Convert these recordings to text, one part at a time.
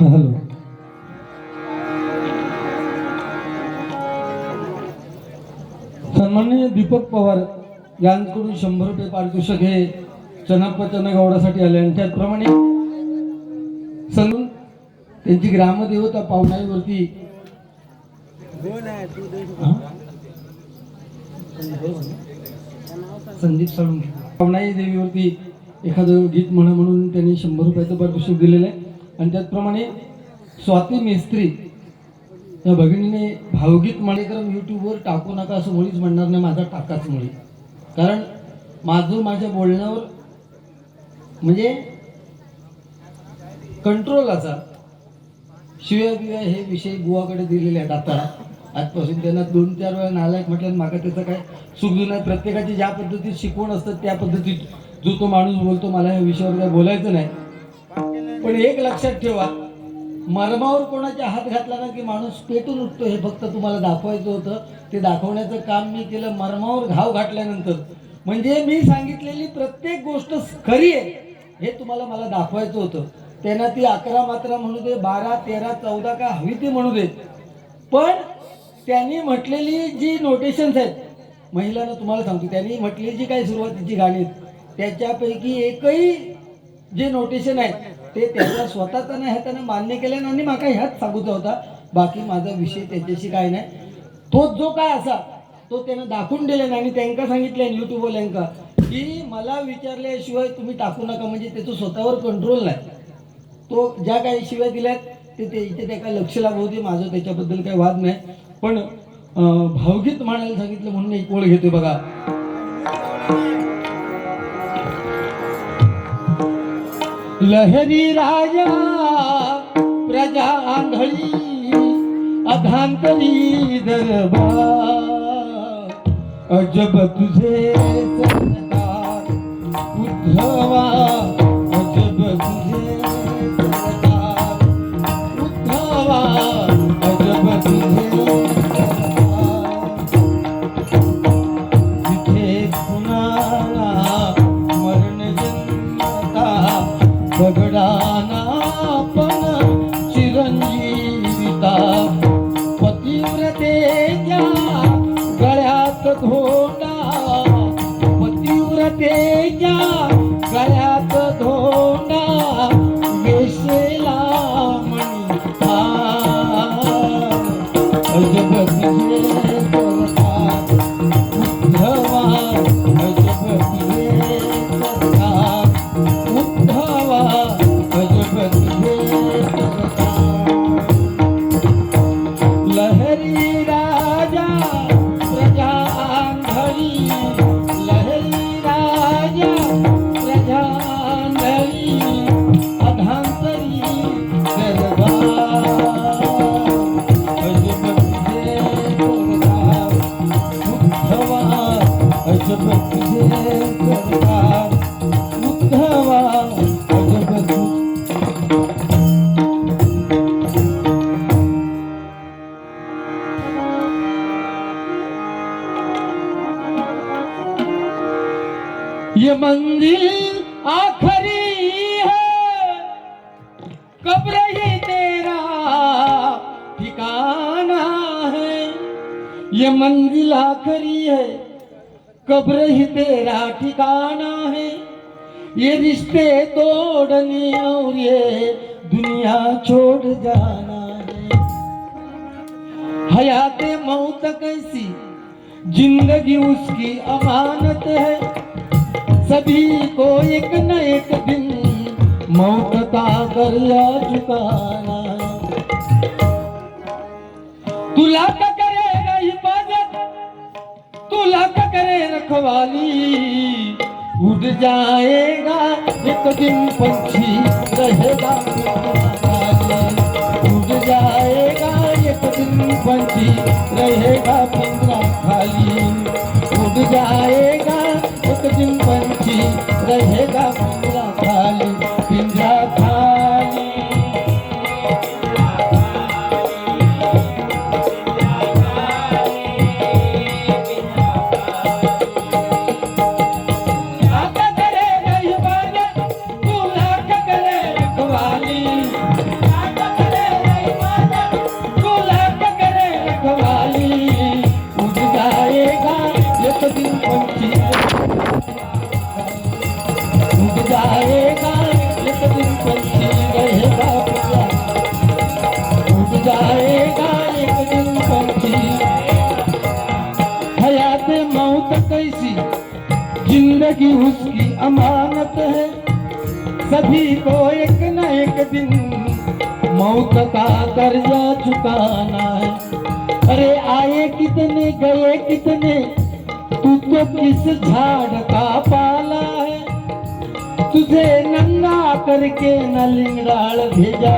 Hello. सन्माननीय दीपक पवार यांकडून 100 रुपये पारितोषिक हे चनप्पा चनगौडासाठी आले आणि त्याचप्रमाणे त्यांची ग्रामदेवता पावनाईवरती संदीप साळुंखे पावनाई देवीवरती एखादं गीत म्हणून त्यांनी 100 रुपयाचं पारितोषिक दिलेलं आहे. आणि त्याचप्रमाणे स्वाती मेस्त्री या भगिनीने भावगीत माळेकरम यूट्यूबवर टाकू नका असं मुळीच म्हणणार नाही, माझा टाकाच मुळी. कारण माझ्या बोलण्यावर म्हणजे कंट्रोल असा. शिव्या बिव्या हे विषय बुवाकडे दिलेले आहेत. आता आजपासून त्यांना 2-4 वेळा नालायक म्हटलं, मागा त्याचं काय सुखदू नाही. प्रत्येकाची ज्या पद्धतीत शिकवण असतं त्या पद्धतीत जो तो माणूस बोलतो. मला या विषयावर काय बोलायचं नाही, पण एक लक्षात ठेवा, मरमावर कोणाच्या हात घातला ना की माणूस पेटून उठतो. हे फक्त तुम्हाला दाखवायचं होतं, ते दाखवण्याचं काम मी केलं. मरमावर घाव घातल्यानंतर म्हणजे मी सांगितलेली प्रत्येक गोष्ट खरी आहे हे तुम्हाला मला दाखवायचं होतं. त्यांना ती 11 मात्रा म्हणू दे, 12, 13, 14 का हवी ती म्हणू दे, पण त्यांनी म्हटलेली जी नोटेशन्स आहेत, महिलांना तुम्हाला सांगतो, त्यांनी म्हटलेली जी काही सुरुवातीची गाणी त्याच्यापैकी एकही जे नोटेशन आहे ते त्याचा स्वतःचा नाही, हे त्यानं मान्य केलं आणि माका ह्याच सांगूचा होता. बाकी माझा विषय त्याच्याशी काय नाही. तो जो काय असा तो त्यानं दाखवून दिले नाही. आणि त्यांना सांगितलं यूट्यूबवाल्यांका की मला विचारल्याशिवाय तुम्ही टाकू नका, म्हणजे त्याचं स्वतःवर कंट्रोल नाही. तो ज्या काही शिव्या दिल्यात ते इथे त्या लक्ष लागू होते. माझं त्याच्याबद्दल काही वाद नाही, पण भावगीत म्हणायला सांगितलं म्हणून एक ओळ घेते बघा. लहरी राजा प्रजा आंधळी अधांतरी दरबार, अजब तुझे सरकार उद्धवा, अजब तुझे सरकार उद्धवा, अजब तुझे सरकार. तिथे कुणाला मरण जन्मता बगडाना पण चिरंजीविता, पतिव्रतेच्या गळ्यात धोंडा, पतिव्रतेच्या गळ्यात धोंडा, वेशेला मणिहार, अजब तुझे सरकार उद्धवा, अजब तुझे सरकार उद्धवा, अजब तुझे सरकार. लहरी राजा प्रजा आंधळी, लहरी राजा प्रजा आंधळी अधांतरी दरबार, अजब तुझे सरकार उद्धवा, अजब तुझे सरकार उद्धवा, अजब तुझे. ये मंजिल आखरी है, कब्र ही तेरा ठिकाना है. ये मंजिल आखरी है, कब्र ही तेरा ठिकाना है. ये रिश्ते तोड़ने और ये दुनिया छोड़ जाना है. हयात मौत कैसी जिंदगी उसकी अमानत है. सभी को एक न एक दिन मौत का दरिया चुकाना है. तुला का करेगा हिफाजत, तुला का करे रखवाली, उड़ जाएगा एक दिन पंछी रहेगा पिंजरा खाली. उड़ जाएगा एक दिन पंछी रहेगा पिंजरा खाली. उड़ जाएगा एक दिन पंछी रहेगा पिंजरा खाली, पिंजरा खाली. की उसकी अमानत है, सभी को एक न एक दिन मौत का दर्जा चुकाना है। अरे आए कितने गए कितने, तू तो किस झाड़ का पाला है। तुझे नंगा करके न लिंगड़ाल भेजा,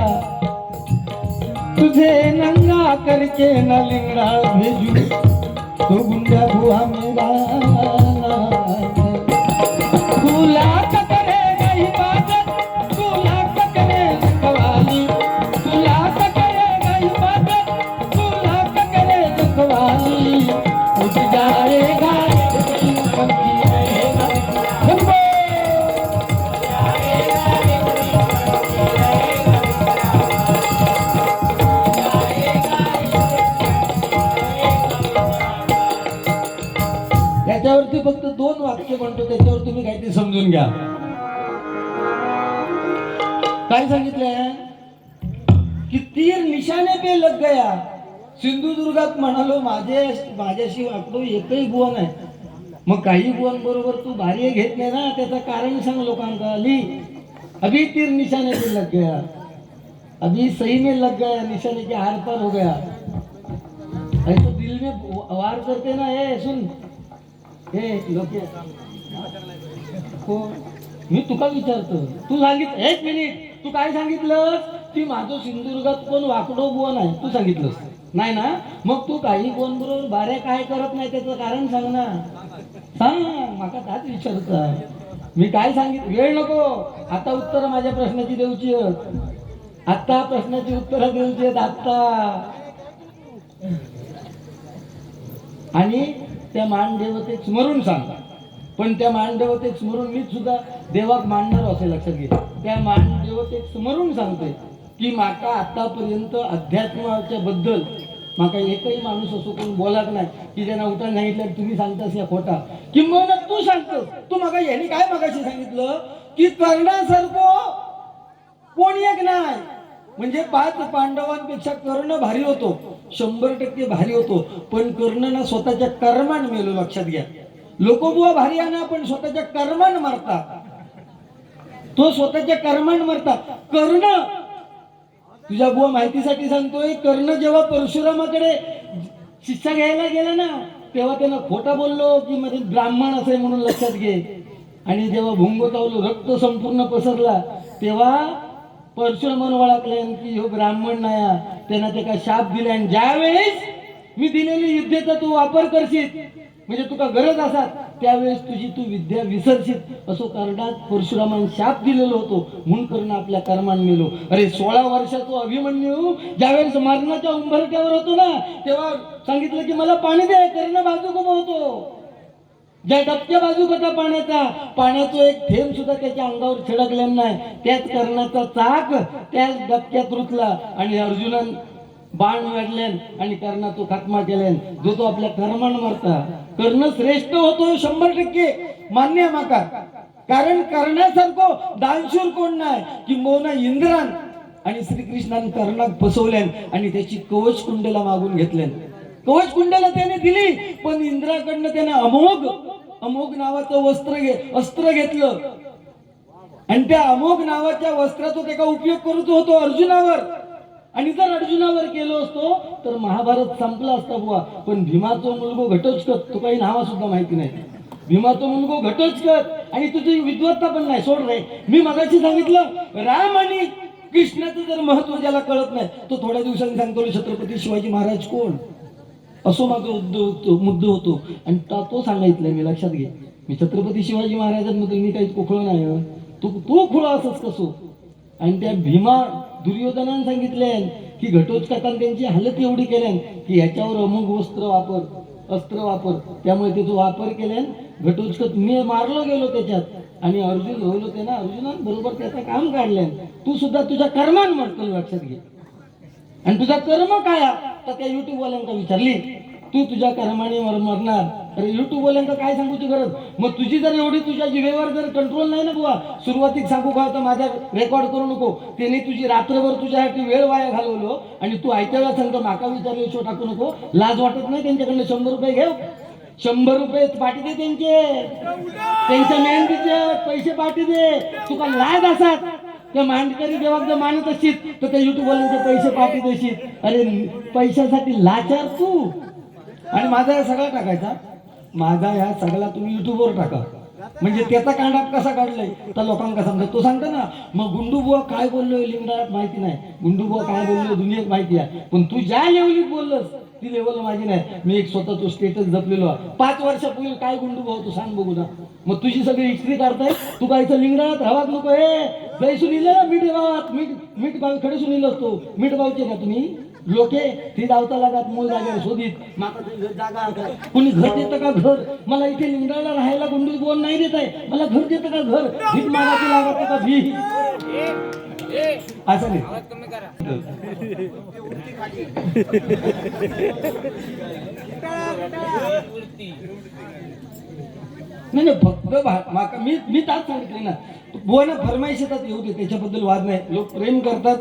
तुझे नंगा करके न लिंगड़ाल भेजू, तो गुंडा बुआ मेरा तू लाख करेगा इबादत, तू लाख करेगा कवाली, तू लाख करेगा इबादत, तू लाख करेगा कवाली, उठ जाएगा याच्यावरती फक्त 2 वाक्य म्हणतो, त्याच्यावर तुम्ही काहीतरी समजून घ्या. काय सांगितलंय की तीर निशाने पे लग गया. सिंधुदुर्गात म्हणालो माझ्याशी वाकडो एकही बुवा नाही. मग काही बुवांबरोबर तू भारी घेत नाही ना, त्याचं कारण सांग लोकांना. ली अभी तीर निशाने पे लग गया, अभी सही में लग गया, निशाने के आर पार हो गया. ऐसा दिल में वार करते ना. हे सुन हे लोक हो, मी तुका विचारतो, तू सांगितलं 1 मिनिट, तू काय सांगितलं की माझं सिंधुदुर्गात कोण वाकडो बुवा नाही, तू सांगितलंस नाही ना. मग तू काही कोण बरोबर बाऱ्या काय करत नाही, त्याचं कारण सांग ना. सांग, माका त्याच विचारता. मी काय सांगितलं, वेळ नको, आता उत्तर माझ्या प्रश्नाची देऊची आहेत, आता प्रश्नाची उत्तरं देऊची आहेत आता. आणि त्या मानदेवतेक स्मरून सांगा. पण त्या मानदेवतेक स्मरून मी सुद्धा देवाक मानणार असे लक्षात घे. त्या मानदेवतेक स्मरून सांगतोय की माका आतापर्यंत अध्यात्माच्या बद्दल माका एकही माणूस असो कोण बोलाक नाही की ज्यांना उठा सांगितलं तुम्ही सांगतास या खोटा. किंवा तू सांगतोस, तू मागा यांनी काय मागाशी सांगितलं की कर्णासारखं कोणी एक नाही. म्हणजे 5 पांडवांपेक्षा कर्ण भारी होतो, 100% भारी होतो. पण कर्ण ना स्वतःच्या कर्मान मेलो. लक्षात घ्या, लोक बुवा भारी आहे ना, पण स्वतःच्या कर्मान मरतात. तो स्वतःच्या कर्मान मरतात. कर्ण, तुझ्या बुवा माहितीसाठी सांगतोय, कर्ण जेव्हा परशुरामाकडे शिक्षा घ्यायला गेला ना, तेव्हा त्यानं खोटा बोललो की मध्ये ब्राह्मण असे म्हणून. लक्षात घे. आणि जेव्हा भुंग चावलो, रक्त संपूर्ण पसरला, तेव्हा परशुरामान ओळखले की हो ब्राह्मण नाही, त्यांना ते काय शाप दिले. आणि ज्यावेळेस मी दिलेली विद्येचा तू वापर करशील, म्हणजे तुका गरज असाल, त्यावेळेस तुझी तू विद्या विसरशील, असो कर्णात परशुरामान शाप दिलेलो होतो. म्हणून कर्ण आपल्या कर्मान मेलो. अरे 16 वर्षाचा अभिमन्यू ज्यावेळेस मरणाच्या उंबरठ्यावर होतो ना, तेव्हा सांगितलं की मला पाणी दे. कर्ण बाजू उभा होतो, ज्या डबक्या बाजू कथा पाण्याचा एक थेंब सुद्धा त्याच्या अंगावर छिडकलेला नाही. त्याच कर्णाचा चाक त्याच डबक्यात रुतला आणि अर्जुनन बाण वाढलेन आणि कर्णाचा खात्मा केल्यान. जो तो आपल्या कर्मान मरता. कर्ण श्रेष्ठ होतो 100% मान्य माका. कारण कर्णासारखं दानशूर कोण नाही. किंबहुना इंद्रान आणि श्रीकृष्णाने कर्णाक फसवल्यान आणि त्याची कवच कुंडला मागून घेतल्यान. कवच कुंडला त्याने दिली, पण इंद्राकडनं त्याने अमोघ नावाचं अस्त्र घेतलं आणि त्या अमोघ नावाच्या वस्त्राचा त्याचा उपयोग करत होतो अर्जुनावर. आणि जर अर्जुनावर केलो असतो तर महाभारत संपला असता बुवा. पण भीमाचो मुलगो घटोत्कच, तो काही नावा सुद्धा माहिती नाही. भीमाचो मुलगो घटोत्कच आणि तुझी विद्वत्ता पण नाही. सोड रे, मी मगाशी सांगितलं राम आणि कृष्णाचं जर महत्व ज्याला कळत नाही तो थोड्या दिवसांनी सांगतो छत्रपती शिवाजी महाराज कोण, असो माझा मुद्दा होतो. आणि तो सांगायचलाय मी. लक्षात घे, मी छत्रपती शिवाजी महाराजांबद्दल मी काही खोखळ नाही. तू खुळा असच कसो. आणि त्या भीमा दुर्योधनाने सांगितले की घटोत्कचाने त्यांची हालत एवढी केल्यान की ह्याच्यावर अमुक अस्त्र वापर. त्यामुळे त्याचा वापर केल्यान घटोत्कच मी मारलो गेलो त्याच्यात. आणि अर्जुन होईल होते ना, अर्जुनान बरोबर त्याचं काम काढल्यान. तू सुद्धा तुझ्या कर्मान म्हणतो. लक्षात घे. आणि तुझा कर्म काय तर त्या युट्यूब वाल्यांका विचारली, तू तुझ्या कर्माने मरणार. अरे युट्यूब वाल्यांका काय सांगूची गरज. मग तुझी जर एवढी तुझ्या जिभेवर जर कंट्रोल नाही ना बुवा, सुरुवातीक सांगू का तर माझ्या रेकॉर्ड करू नको. त्याने तुझी रात्रभर तुझ्यासाठी वेळ वाया घालवलो आणि तू ऐकायला सांगतो माका विचारले शो टाकू नको. लाज वाटत नाही त्यांच्याकडनं 100 रुपये घेऊ. 100 रुपये पाठी दे त्यांच्या मेहनतीचे पैसे पाठी दे. तुका लाज असतात त्या मांडकरी देवाक जर मानत असशील तर त्या युट्यूबवाल्यांचे पैसे पाठी देशील. अरे पैशासाठी लाचार तू. आणि माझा या सगळा टाकायचा, माझा या सगळा तुम्ही युट्यूबवर टाका, म्हणजे त्याचा कांडाप कसा काढलाय तर लोकांना समजा. तो सांगतो ना मग गुंडूबुवा काय बोललोय लिंगरात माहिती नाही, गुंडूबुवा काय बोललोय दुनियेत माहिती आहे, पण तू ज्या लेवलीत बोललस ती लेवल माझी नाही. मी एक स्वतः तो स्टेटस जपलेलो 5 वर्षापूर्वी काय गुंडूबुवा तू सांग बघू ना. मग तुझी सगळी हिस्ट्री काढताय. तू काय इथं लिंगरात राहावाच नको. हे जय सुनील मीठ गावात मीठ गाव खडे सुनील असतो. मीठ गावचे का तुम्ही लोके ती धावता लागत मूळ जागेवर शोधित माका जागा कुणी घर देतं का घर. मला इथे लिंगराला राहायला गुंडू बोल नाही देत आहे. मला घर देतं का घर. भीक मागायची लागत का भी असं नाही. नाही फक्त मी ताच सांगितले ना बुवाना फरमाईश येतात येऊ दे, त्याच्याबद्दल वाद नाही. लोक प्रेम करतात.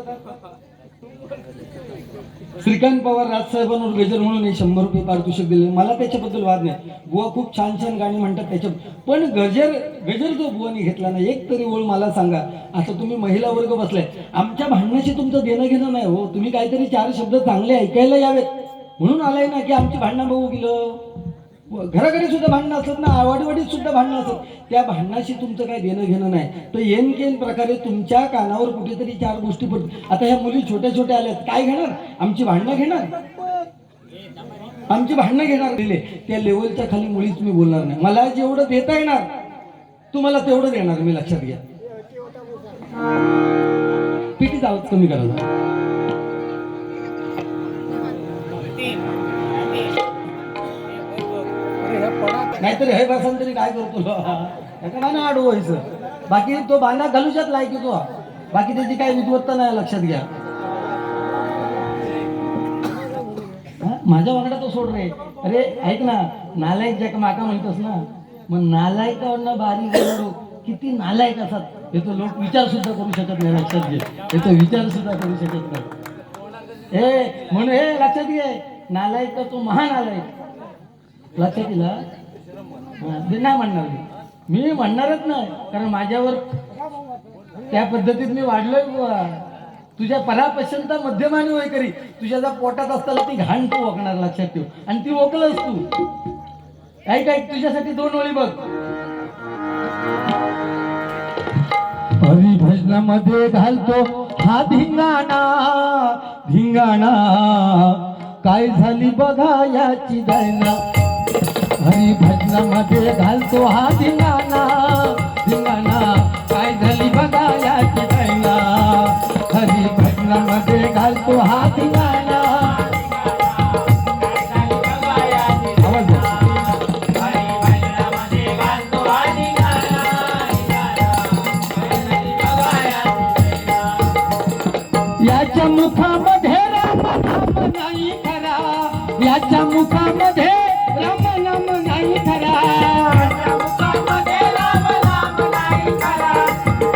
श्रीकांत पवार राजसाहेबांवर गजर म्हणून 100 रुपये पारितोषिक दिले, मला त्याच्याबद्दल वाद नाही. बुवा खूप छान छान गाणी म्हणतात त्याच्या, पण गजर जो बुवानी घेतला ना एक तरी ओळ मला सांगा. आता तुम्ही महिला वर्ग बसलाय, आमच्या भांडणाशी तुमचं देणं घेणं नाही हो. तुम्ही काहीतरी 4 शब्द चांगले ऐकायला यावेत म्हणून आलाय ना की आमची भांडणं बघू गेलं. घराकडे सुद्धा भांडणं असतात ना, वाडीवाडीत सुद्धा भांडणं असतात. त्या भांडणाशी तुमचं काही देणं घेणं नाही. तर येनकेन प्रकारे तुमच्या कानावर कुठेतरी 4 गोष्टी पडतात. आता ह्या मुली छोट्या छोट्या आल्यात, काय घेणार? आमची भांडणं घेणार, आमची भांडणं घेणार. दिले त्या लेवलच्या खाली मुळीच मी बोलणार नाही. मला जेवढं देता येणार तुम्हाला तेवढं देणार मी, लक्षात घ्या. पिटीचा आवाज कमी करा. नाहीतरी हे बसन तरी काय करतो ना आडू व्हायचं. बाकी तो बांधा घालूच्यात लायकी तो, बाकी त्याची काही विद्वत्ता नाही, लक्षात घ्या. माझ्या वागडा तो सोड रे. अरे ऐक ना, नालायक ज्या माका म्हणतोस ना, मग नालायकांना बारीक बोलू किती नालायक असतात हे तो लोक विचार सुद्धा करू शकत नाही. लक्षात घे, हे तो विचार सुद्धा करू शकत नाही. हे म्हणून हे लक्षात घे, नालायक तर तो महान नालायक. लक्षात दिला नाही म्हणणार मी म्हणणारच नाही, कारण माझ्यावर त्या पद्धतीत मी वाढलोय. तुझ्या परापश्यंत मध्यमानी वय करी, तुझ्या जर पोटात असताना ती घाण तू ओकणार, लक्षात ठेव. आणि ती ओकलच तू. ऐक ऐक, तुझ्यासाठी 2 ओळी बघ. हरिभजनामध्ये घालतो हा धिंगाणा धिंगाणा, काय झाली बघा याची दैना. हरिभजनामध्ये घालतो हा धिंगाणा धिंगाणा, काय झाली बघा याची दैना. हरिभजनामध्ये घालतो हा धिंगाणा. याच्या मुखामध्ये राम नाम नाही खरा, याच्या मुखामध्ये राम नाम नाही खरा. याच्या मुखामध्ये राम नाम नाही खरा,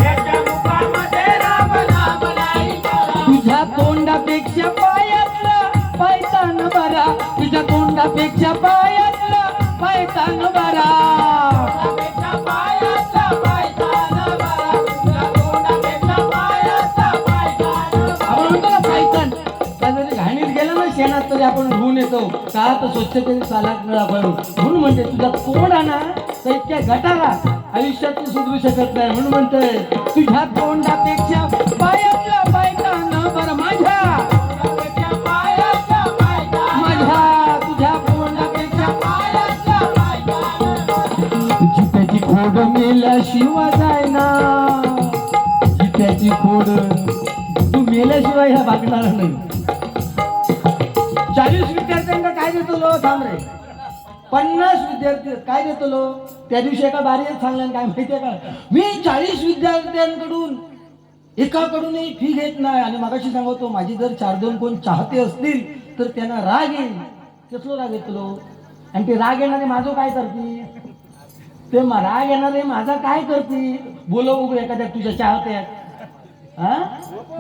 याच्या मुखामध्ये राम नाम नाही खरा. तुझ्या तोंडापेक्षा पायातला पायतान बरा, तुझ्या तोंडापेक्षा पायातला पायतान बरा. शेणात तरी आपण धुवून येतो का, तर स्वच्छतेने चालत म्हणून म्हणते तुझा तोंड ना तर इतक्या गटाला आयुष्यात तू सुधरू शकत नाही. म्हणून म्हणतोय तुझ्या तोंडापेक्षा पायातला पायतान बरं माझ्या, माझ्या तुझ्या तोंडापेक्षा पायातला पायतान. जित्याची खोड मेल्याशिवाय जाय ना, जित्याची खोड तू मेल्याशिवाय ह्या भागणार नाही. 40 विद्यार्थ्यांना काय देतो लो, थांब रे. 50 विद्यार्थी काय देतो लो. त्या दिवशी एका बारीच सांगल्यान काय माहितीये का, मी 40 विद्यार्थ्यांकडून एकाकडूनही फी घेत नाही. आणि मगाशी सांगतो माझी जर 4-2 कोण चाहते असतील तर त्यांना राग येईल. कसलो राग येतो. आणि ते राग येणारे माझं काय करतील, ते राग येणारे माझा काय करतील. बोलवू एखाद्या तुझ्या चाहत्यात हा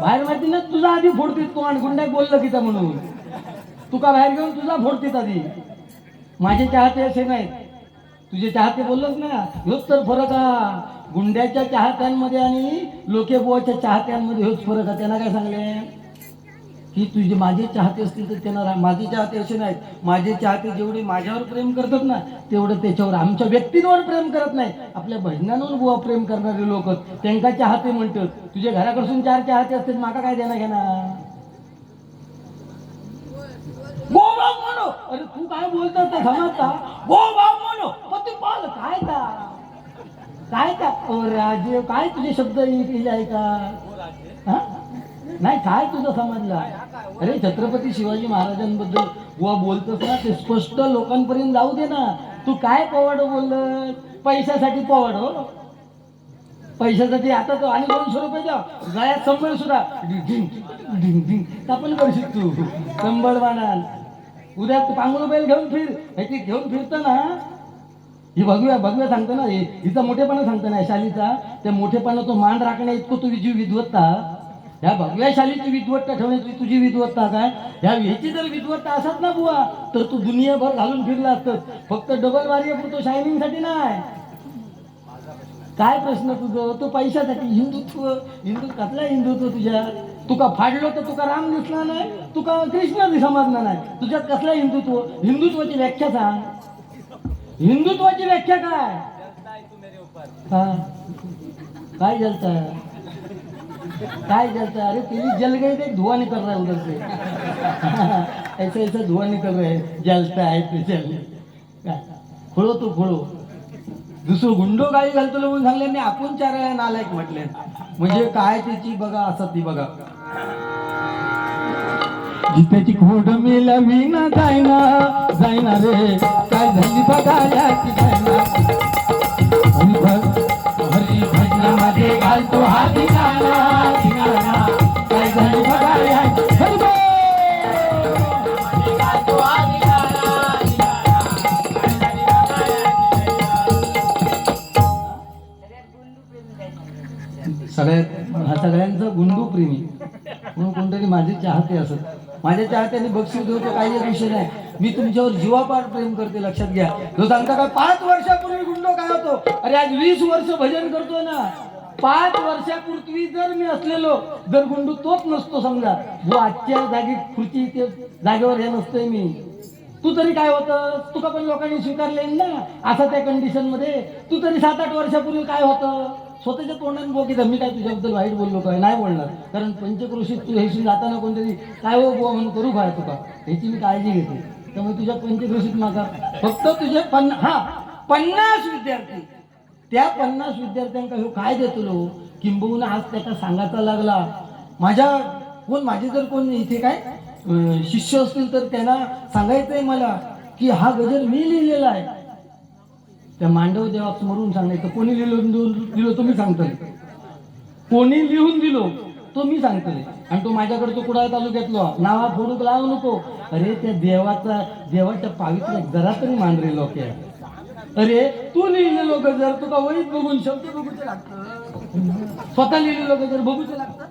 बाहेर माहिती ना, तुझा आधी फोडतील तो. आणि गुंड्यात बोललं की म्हणून तुका बाहेर घेऊन तुझा फोडते आधी. माझे चाहते असे नाहीत. तुझे चाहते बोललोच ना, ह्योच तर फरक हा. गुंड्याच्या चाहत्यांमध्ये आणि लोकेबुवाच्या चाहत्यांमध्ये ह्योच फरक आहे. त्यांना काय सांगले की तुझे माझे चाहते असतील तर त्यांना माझे चाहते असे नाहीत. माझे चाहते जेवढे माझ्यावर प्रेम करतात ना तेवढं त्याच्यावर आमच्या व्यक्तींवर प्रेम करत नाही. आपल्या भजनांवर बुवा प्रेम करणारे लोक त्यांना चाहते म्हणतात. तुझ्या घराकडून 4 चाहते असतील, माका काय देणं घेणार. गोबाब म्हणो, अरे तू काय बोलतोस ते समजता. गोबाब म्हणो पण तू पाल काय का काय का राजे काय तुझे शब्द केले आहे का हा? नाही काय तुझं समजला. अरे छत्रपती शिवाजी महाराजांबद्दल बुवा बोलतोस ना ते स्पष्ट लोकांपर्यंत जाऊ दे ना. तू काय पवाड बोललं, पैशासाठी पवाड हो, पैशासाठी. आता तो आणि 200 रुपये द्या गळ्यात संबळ सुद्धा आपण करशील तू संबळ बाणाल. उद्या तू पांगुळ बैल घेऊन फिर, ह्याची घेऊन फिरतो ना. ही भगव्या सांगतो ना, हिचा मोठेपणा सांगतो ना शालीचा. त्या मोठेपणा तो मान राखण्या इतकं तुझी विद्वत्ता. ह्या भगव्या शालीची विद्वत्ता ठेवण्याची तुझी विद्वत्ता काय. ह्याची जर विद्वत्ता असत ना बुवा तर तू दुनियाभर घालून फिरला असतं. फक्त डबल वारी पुरतो, शायनिंग साठी नाही. काय प्रश्न तुझं, तो पैशासाठी. हिंदू कसला हिंदुत्व तुझ्या. तुका फाडलो तर तुका राम दिसला नाही, तुका कृष्ण समजला नाही. तुझ्यात कसला हिंदुत्व. हिंदुत्वाची व्याख्या सांग. हिंदुत्वाची व्याख्या काय. काय जलता काय जलता. अरे तेरी जल गई थे, धुआं निकल रहा है उधर से. ऐसा ऐसा धुआं निकल रहा है, जलता है ते जल. खोळो तो खोळो. दुसरं गुंडो गाळी घालतो म्हणून सांगले नाही, आपण 4 वेळा नालायक म्हटले. म्हणजे काय त्याची बघा असं ती बघा. जित्याची खोड मिळवी ना जायना जायना रे, काय झाली बघायला की जायना. हरी भजनामध्ये घालतो हा दिगाना दिगाना, काय झाली बघायला हरी सगळ्यांचं गुंडू प्रेमी म्हणून कोणतरी माझे चाहते असत. माझ्या चाहत्याने बक्षीस देतो काही विषय नाही. मी तुमच्यावर जीवापाड प्रेम करते, लक्षात घ्या. तो सांगता का 5 वर्षापूर्वी गुंडो काय होतो. अरे आज 20 वर्ष भजन करतोय ना. 5 वर्षापूर्वी जर मी असलेलो जर गुंडू तोच नसतो समजा, जो आजच्या जागी खुर्ची ते जागेवर हे नसतोय मी. तू तरी काय होतं, तुका पण लोकांनी स्वीकारले ना असं त्या कंडिशन मध्ये. तू तरी 7-8 वर्षापूर्वी काय होतं. स्वतःच्या तोंडाने बोल की मी काय तुझ्याबद्दल वाईट बोललो काय नाही बोलणार. कारण पंचक्रोशीत तू ह्याशी जाताना कोणतरी काय हो बुवा म्हणून करू काय तुका, ह्याची मी काळजी घेते. त्यामुळे तुझ्या पंचक्रोशीत माझा फक्त तुझे 50 विद्यार्थी, त्या 50 विद्यार्थ्यांका ह्यो काय देतो. किंबहुना आज त्याचा सांगायचा लागला. माझे जर कोण इथे काय शिष्य असतील तर त्यांना सांगायचंय मला की हा गजल मी लिहिलेला आहे. त्या मांडव देवा समोरून सांगायचं. कोणी लिहून दिलो तो मी सांगतोय, कोणी लिहून दिलो तो मी सांगतोय. आणि तो माझ्याकडे तो कुडाळ तालुक्यातलो नावा फोडूक लावू नको. अरे त्या देवाच्या पावित्र्य जरा तरी मान रे लोक. अरे तू लिहिलेलो गजर तुका वहीत बघून शब्द बघूचे लागतं. स्वतः लिहिलेलो गजर बघूचे लागतं.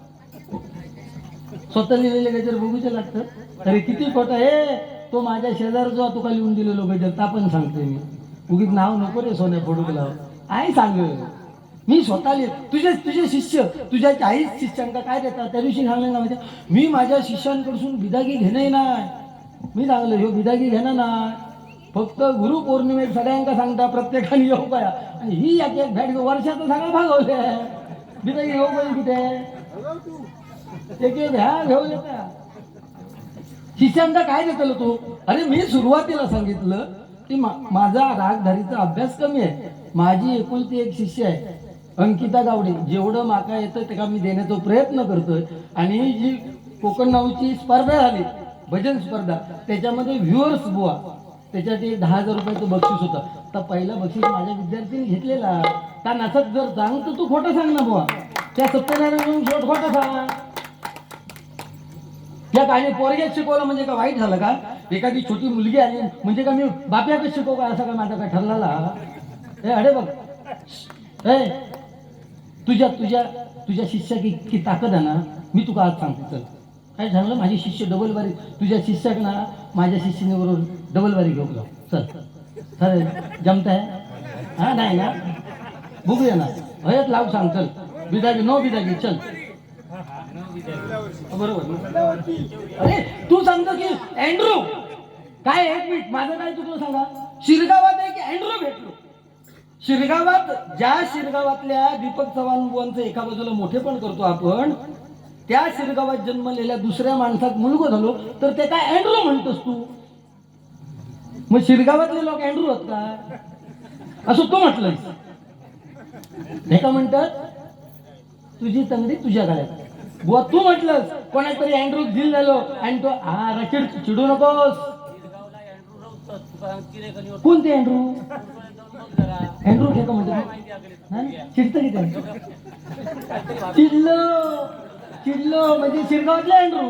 स्वतः लिहिलेले गजर बघूचे लागतं. अरे किती खोटं हे. तो माझ्या शेजार जो तुका लिहून दिलेलो गजर ता पण सांगतोय मी. उगीच नाव नको रे सोन्या फोडूक लाव. आई सांग मी स्वतः तुझे शिष्य तुझ्या 40 शिष्यांका काय देतात त्या दिवशी सांगले ना. म्हणजे मी माझ्या शिष्यांकडून बिदागी घेणं नाही. मी सांगलं ह्यो बिदागी घेणं नाही. फक्त गुरुपौर्णिमेत सगळ्यांका सांगता प्रत्येकाने येऊ काय. आणि ही एक भेट वर्षाचं सगळं भागवले. बिदागी येऊ पाहिजे कुठे एक ह्या घेऊन येता. शिष्यांका काय देतलो तू. अरे मी सुरुवातीला सांगितलं की माझा रागधारीचा अभ्यास कमी आहे. माझी एकुलती एक शिष्य आहे अंकिता गावडे. जेवढं माका येतं ते मी देण्याचा प्रयत्न करतोय. आणि जी कोकण नावची स्पर्धा झाली भजन स्पर्धा, त्याच्यामध्ये व्ह्युअर्स बुवा त्याच्यात 10,000 रुपयाचं बक्षीस होतं. तर पहिला बक्षीस माझ्या विद्यार्थ्यांनी घेतलेला. त्या नसत जर सांग तर तू खोटं सांग ना बुवा. त्या सत्यनारायण खोटं सांग. त्या काही पोरग्यात शिकवलं म्हणजे का वाईट झालं का. एखादी छोटी मुलगी आली म्हणजे का मी बाप्याकडे शिकवू का, असं का माझा काय ठरलेला. हे अरे बघ ए तुझ्या शिष्याची की ताकद आहे ना. मी तुका आज सांगतो चल काय झालं माझी शिष्य डबल बारी तुझ्या शिष्याक ना माझ्या शिष्याने बरोबर डबल बारी घेऊ जाऊ चल चालेल जमत आहे हा नाही ना बघूया ना हयत लाव सांग चल बिदागी नो बिदागी चल बरोबर अरे तू सांगतो की अँड्रू काय एक मिनिट माझं काय चुकलं सांगा शिरगावात आहे की अँड्रू भेटलो शिरगावात ज्या शिरगावातल्या दीपक चव्हाण बुवांचं एका बाजूला मोठे पण करतो आपण त्या शिरगावात जन्मलेल्या दुसऱ्या माणसात मुलगा झालो तर ते काय अँड्रू म्हणतोस तू मग शिरगावातले लोक अँड्रू होत का असं तू म्हटलं हे का म्हणतात तुझी तंगडी तुझ्या गळ्यात बुवा तू म्हटलंस कोणातरी अँड्रू झील झालो आणि तो हा चिडू नकोस कोणते अँड्रू अँड्रू ठेका म्हणतो चिडतं की त्या चिडलो म्हणजे शिरगावातला अँड्रू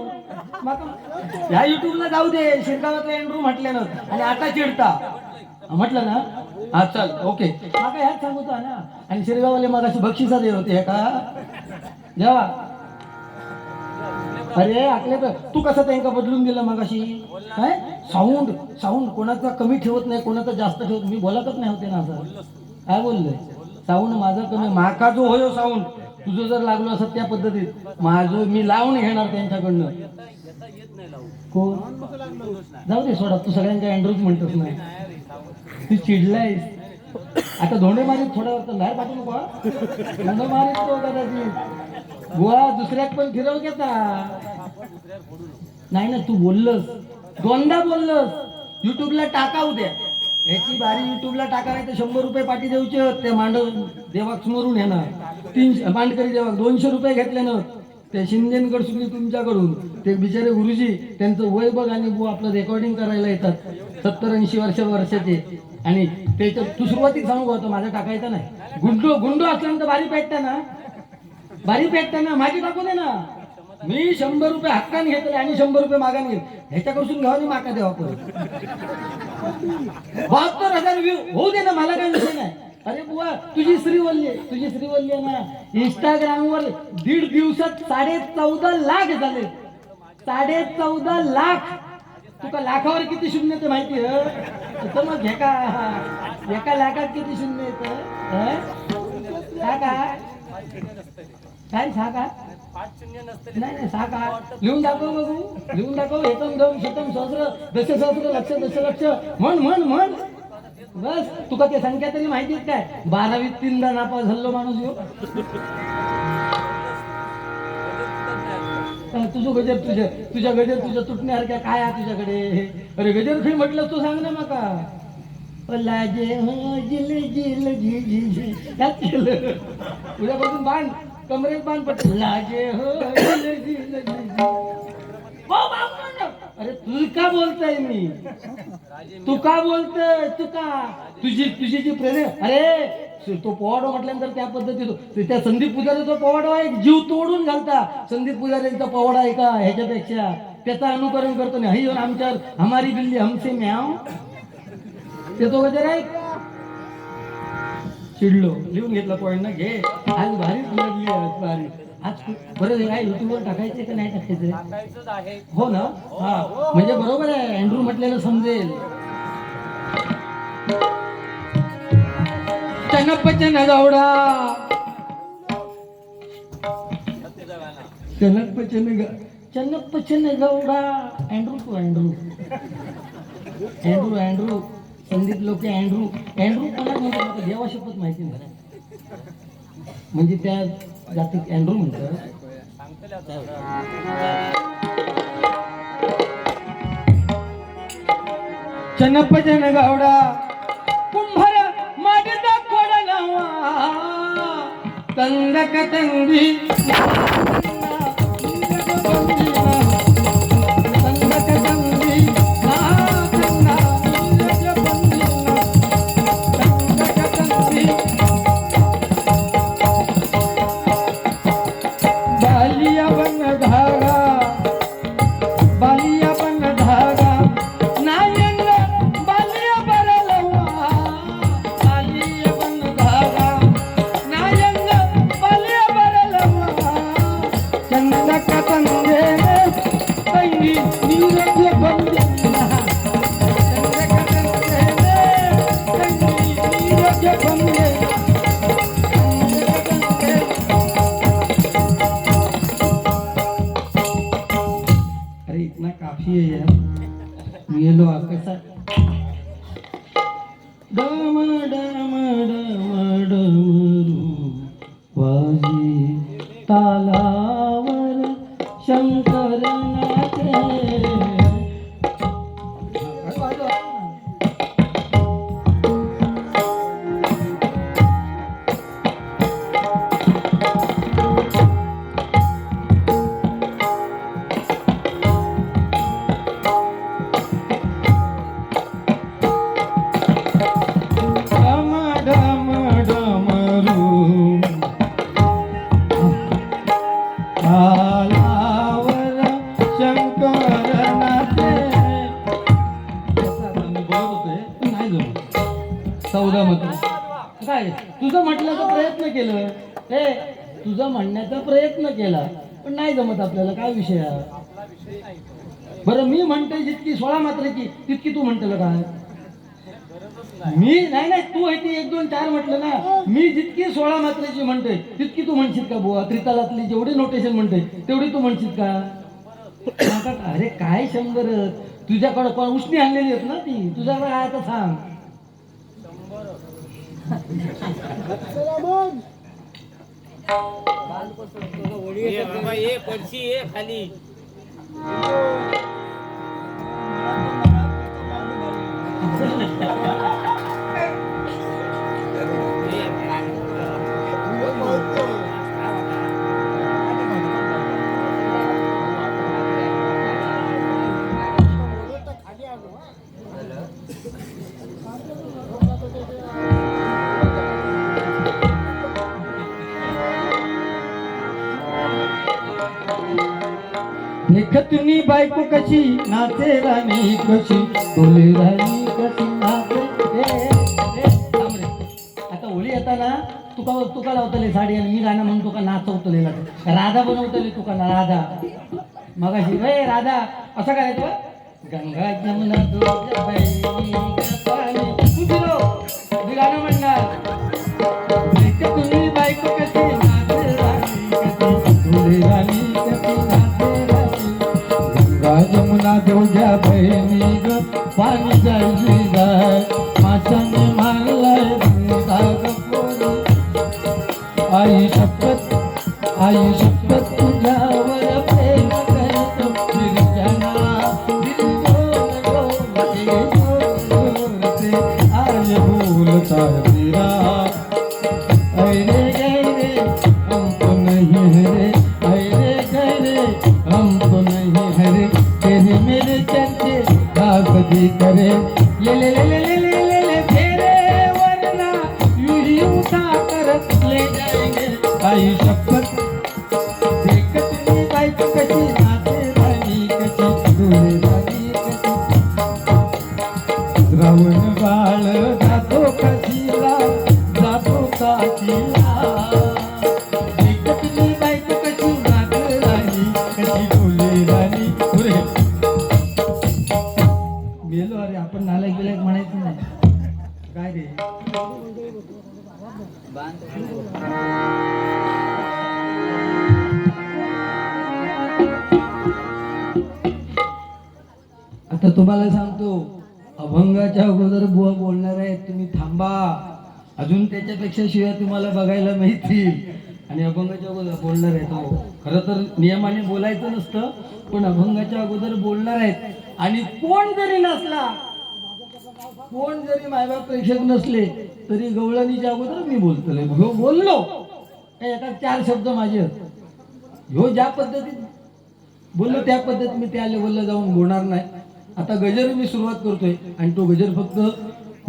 ह्या युट्यूबला जाऊ दे शिरगावातला अँड्रू म्हटल्यानं आणि आता चिडता म्हटलं ना हा चल ओके माका ह्याच सांगतो ना आणि शिरगावले मग अशी बक्षिसा देत होते का जेव्हा अरे आकले तू कसं त्यांना बदलून दिलं मग अशी काय साऊंड साऊंड कोणाचा कमी ठेवत नाही कोणाचा जास्त ठेवत मी बोलतच नाही होते ना असं काय बोललोय साऊंड माझा कमी माका जो होयो साऊंड तुझं जर लागलो असं त्या पद्धतीत माझं मी लावून घेणार त्यांच्याकडनं कोण जाऊ दे सोडा तू सगळ्यांका अँड्रूच म्हणतोस नाही तू चिडलायस आता धोंडे मारीत थोडा बाहेर पाठवू नको धोंडे मारीत तो कदाचित बुवा दुसऱ्यात पण फिरव घेता नाही ना तू बोललस दोनदा बोललस युट्यूबला टाका उद्या ह्याची बारी युट्यूबला टाका नाही तर 100 रुपये पाठी देऊचे ते मांडव देवाक समोरून येणार 300 मांडकरी देवाक 200 रुपये घेतले ना ते शिंदेकडे सुद्धा तुमच्याकडून ते बिचारे गुरुजी त्यांचं वय बघ आणि बुवा आपलं रेकॉर्डिंग करायला येतात 70-80 वर्षाचे आणि त्याच्या तू सुरुवातीत सांगू होतं माझं टाकायचं नाही गुंडो असल्यानंतर बारी पेटता ना माझी टाकू दे ना मी 100 रुपये हक्काने घेतले आणि 100 रुपये मागाने घेत ह्याच्याकडून घ्यावा आणि माका द्यावा परत 72,000 व्ह्यू होऊ दे ना मला काही विषय नाही अरे बुवा तुझी श्रीवल्ली आहे ना इंस्टाग्रामवर 1.5 दिवसात 14.5 लाख झाले 14.5 लाख तुका लाखावर किती शून्य ते माहिती आहे मग एका लाखात किती शून्य येतं काय सांगा नाही सांगा लिहून दाखव बघू लिहून दाखव एकदम 2 शतम सहस्र दशसहस्र लक्ष दशलक्ष म्हण बस तुका ते संख्या तरी माहितीच काय 12वीत 3दा नापास झालो माणूस यो तुझं गजर तुझ्या गजर तुझ्या तुटण्यासारख्या काय आहे तुझ्याकडे अरे गजर खी म्हटलं तू सांग ना माका लाजे जिल उद्यापासून बांध कमरेत बांध पट लाजे अरे तू का बोलताय मी तू का बोलतोय तुझी जी प्रेम अरे तो पोवाडा म्हटल्यानंतर त्या पद्धतीत त्या संदीप पुजारीचा पोवाडा आहे जीव तोडून घालता संदीप पुजारीचा पोवाडा आहे का ह्याच्यापेक्षा त्याचं अनुकरण करतो नाही येऊन आमच्यावर हमारी बिल्ली हमसे म्याव ते तो वगैरे आहे चिडलो लिहून घेतला पॉईंट ना घे आज भारीच लागली भारी आज बरं काय युट्यूबवर टाकायचं का नाही टाकायचं हो ना हा म्हणजे बरोबर आहे अँड्रू म्हटलेलं समजेल चनपचन गौडा चनपचन गौडा अँड्रू संदीप लोके अँड्रू कोणाला म्हणतात देवा शपथ माहिती नाही म्हणजे त्या जातीत अँड्रू म्हणतात चनपचन गौडा कुंभार माझा खोडा लावा तंदक तंगी नीरज बंदे अरे इतना काफी है यार ये लो कैसा डम डम डम डमरू वाजी तालावर शंकर नाचे काय तुझं म्हटल्याचा प्रयत्न केलं ए तुझं म्हणण्याचा प्रयत्न केला पण नाही जमत आपल्याला काय विषय बरं मी म्हणते जितकी 16 मात्राची तितकी तू म्हणतेल काय मी नाही तू आहे ती 1 2 4 म्हटलं ना मी जितकी 16 मात्राची म्हणते तितकी तू म्हणशील का बुवा त्रितालातली जेवढी नोटेशन म्हणते तेवढी तू म्हणशील का अरे काय 100 तुझ्याकडे पण उसणी आणलेली आहेत ना ती तुझ्याकडे काय तर सांग खाली देखतुनी बायको कशी नाचे राणी कशी बोले राणी कशी नाचे आता होळी येताना तुका लावतले साडी आणि मी गाणं म्हणतो का नाचवतले राधा बनवतले तुका ना राधा मगाशी रे राधा असं करायचं गंगा जमुना मी गाणं म्हणणार देखतुनी बायको कशी नाचे राणी कशी बोले राणी कशी जमुना देवजा बहिणी ग पाणी जायची गाय माशाने मारलाय आई शपथ तुझ्यावर प्रेम करतो निर्जना आय बोलता तेरा अरे गैरे हमको नहीं रे अरे गैरे हमको नहीं हरे तेरे मेरे चर्चे कभी करे ले फेरे वरना यूं ही उठा कर ले जाएंगे आई शपथ देखतनी बायको कशी नाचे राणी कशी डोळे राणी कशी रावण बाळ जातो काशीला देखतनी बायको कशी नाचे राणी कशी डोळे राणी गेलो अरे आपण नालायक बिलायक म्हणायचं नाही काय रे आता तुम्हाला सांगतो अभंगाच्या अगोदर बुवा बोलणार आहेत तुम्ही थांबा अजून त्याच्यापेक्षा शिवाय तुम्हाला बघायला मिळतील आणि अभंगाच्या अगोदर बोलणार आहेत हो खरं तर नियमाने बोलायचं नसतं पण अभंगाच्या अगोदर बोलणार आहेत आणि कोण जरी नसला कोण जरी मायबाप प्रेक्षक नसले तरी गवळणीच्या अगोदर मी बोलतोय ह्यो बोललो एका 4 शब्द माझे ह्यो ज्या पद्धतीत बोललो त्या पद्धतीत मी त्या लेवलला जाऊन बोलणार नाही आता गजर मी सुरुवात करतोय आणि तो गजर फक्त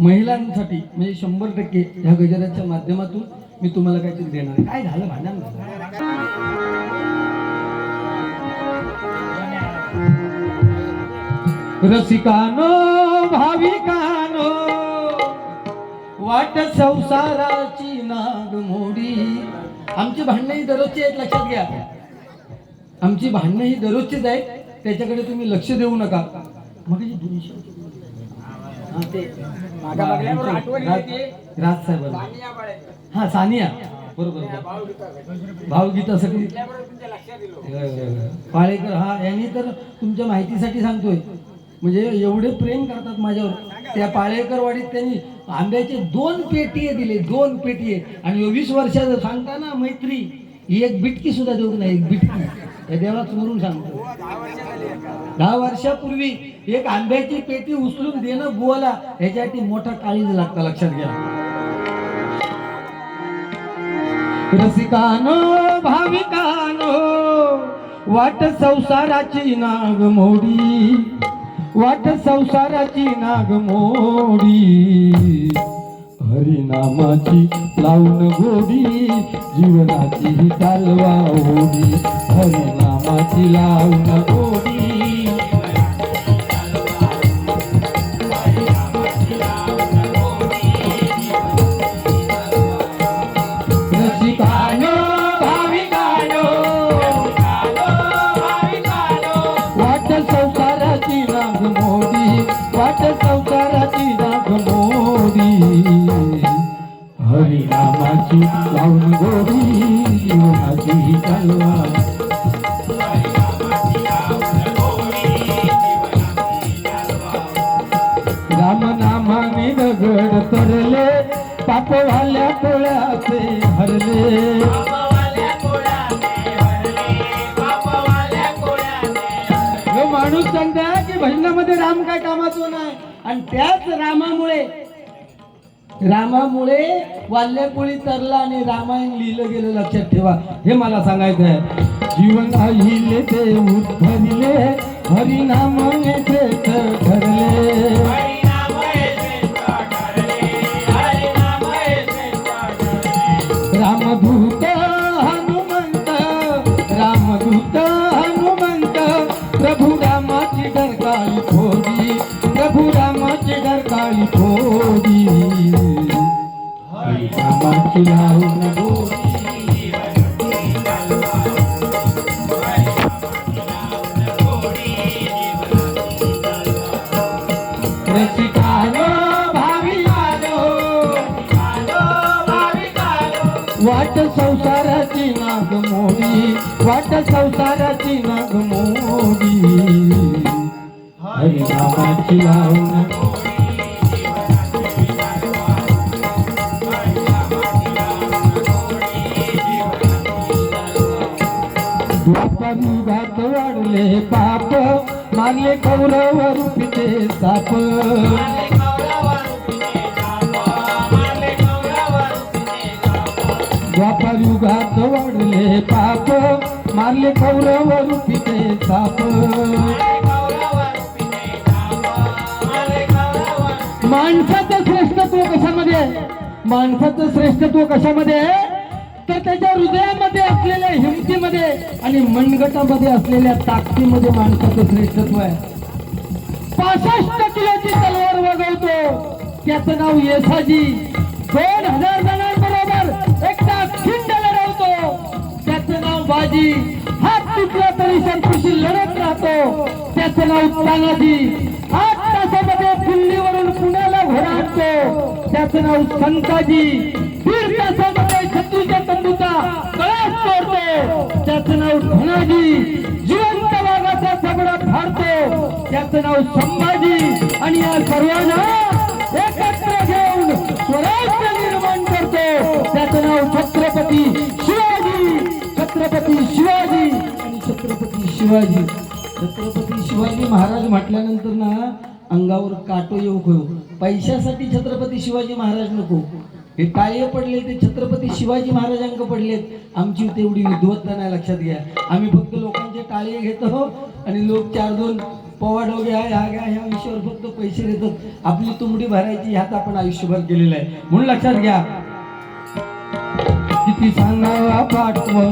महिलांसाठी म्हणजे 100% ह्या गजराच्या माध्यमातून मी तुम्हाला काहीतरी देणार आहे काय झालं भांडण रसिकानो भाविकानो वाट संसाराची नागमोडी आमची भांडणं ही दररोजची आहेत लक्षात घ्या आमची भांडणं ही दररोजचीच आहेत त्याच्याकडे तुम्ही लक्ष देऊ नका. मग राज साहेब हा सानिया बरोबर भावगीतासाठी पाळेकर हा यांनी तर तुमच्या माहितीसाठी सांगतोय म्हणजे एवढे प्रेम करतात माझ्यावर. त्या पाळेकर वाडीत त्यांनी आंब्याचे 2 पेटी दिले, 2 पेटी आणि 20 वर्षाचं सांगताना मैत्री एक बिटकी सुद्धा देऊ नाही, एक बिटकी. या देवाला समोरून सांगतो 10 वर्षापूर्वी एक आंब्याची पेटी उचलून देणं बुवाला ह्याच्यासाठी मोठा काळीज लागतं, लक्षात घ्या. रसिकानो भाविकानो वाट संसाराची नागमोडी, वाट संसाराची नागमोडी, हरिनामाची लावून गोडी, जीवनाची ही चालवा ओढी, हरिनामाची लावून गोडी. रसिकानो भाविकानो वाट संसाराची नागमोडी, वाट संसाराची नागमोडी, हरिनामाची लावून गोडी, जीवनाची ही चालवा. रामनामाने दगड तरले, पापवाल्या पोळ्याचे हरले. माणूस सांगता की भजनामध्ये राम काय कामाचं नाही आणि त्याच रामामुळे वाल्यपोळी तरला आणि रामायण लिहिलं गेलं, लक्षात ठेवा. हे मला सांगायचं आहे. जीवन अहिले ते उद्धरले, हरिनामाने श्रेष्ठ ठरले. रामदूत हनुमंत, रामदूत हनुमंत, प्रभू रामाची डरकाळी फोडी, प्रभू रामाची डरकाळी फोडी, हरिनामाची लावून गोडी. रसिकानो भाविकानो वाट संसाराची नागमोडी, वाट संसाराची नागमोडी, हरिनामाची लावून. द्वापरयुगात वाढले पाप, मारले कौरव रूपीचे साप. द्वापरयुगात वाढले पाप, मारले कौरव रूपीचे साप. माणसाचं श्रेष्ठत्व कशामध्ये, माणसाचं श्रेष्ठत्व कशामध्ये तर त्याच्या हृदयामध्ये असलेल्या हिमतीमध्ये आणि मनगटामध्ये असलेल्या ताकदीमध्ये माणसाचं श्रेष्ठत्व आहे. 65 किलोची तलवार वगवतो त्याचं नाव येसाजी. 2000 जणांबरोबर एकटा खिंड लढवतो त्याचं नाव बाजी. हात तुटला तरी संकुशी लढत राहतो त्याचं नाव तानाजी. 8 तासामध्ये दिल्लीवरून पुण्याला घोडा आणतो त्याचं नाव संताजी. 1.5 तासामध्ये शत्रूच्या तंबूचा कळस तोडतो त्याचं नाव धनाजी. जिवंत वाघाचा सगळा फाडतो त्याचं नाव संभाजी. आणि या सर्वांना एकत्र घेऊन स्वराज्य निर्माण करतो त्याचं नाव छत्रपती शिवाजी. छत्रपती शिवाजी आणि छत्रपती शिवाजी. छत्रपती शिवाजी महाराज म्हटल्यानंतर ना अंगावर काटो येऊ खो. पैशासाठी छत्रपती शिवाजी महाराज नको. हे टाळे पडले ते छत्रपती शिवाजी महाराजांक पडलेत. आमची तेवढी विद्वत्ता नाही, लक्षात घ्या. आम्ही फक्त लोकांचे टाळे घेतो आणि लोक 4-2 पवा डोगे आहे ह्या घ्या ह्या विषयावर फक्त पैसे देतात. आपली तुंबडी भरायची ह्यात आपण आयुष्यभर केलेलं आहे. म्हणून लक्षात घ्या. किती सांगावा पाठव,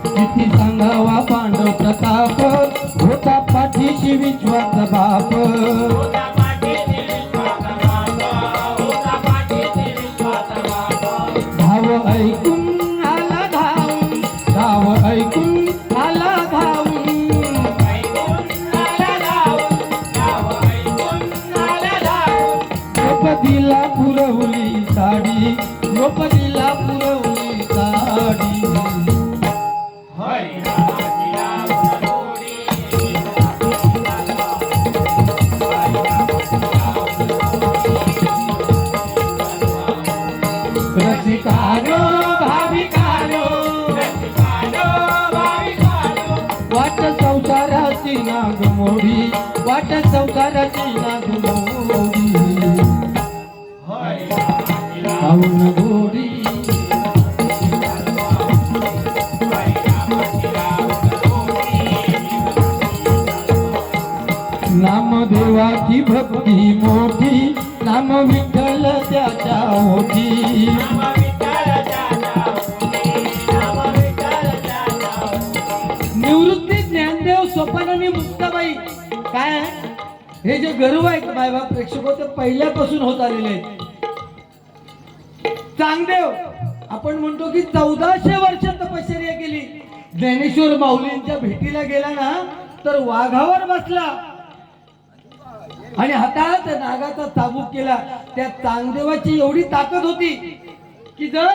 किती सांगावा पांडव प्रताप, होता पाठीशी विश्वाचा बाप. धाव ऐकून आला धावून, धाव ऐकून आला धावून, वाट संसाराची नागमोडी, वाट संसाराची नागमोडी, पाऊन गोडी. नामदेवाची भक्ती मोठी, नाम विठ्ठल त्याच्या ओठी. निवृत्ती ज्ञानदेव सोपान आणि मुक्ताबाई काय हे जे गर्व आहेत मायबाप प्रेक्षक ते पहिल्यापासून होत आलेले आहेत. चांगदेव आपण म्हणतो की 1400 वर्ष तपश्चर्या केली. ज्ञानेश्वर माऊलींच्या भेटीला गेला ना तर वाघावर बसला आणि हातात नागाचा चाबूक केला. त्या चांगदेवाची एवढी ताकद होती की जर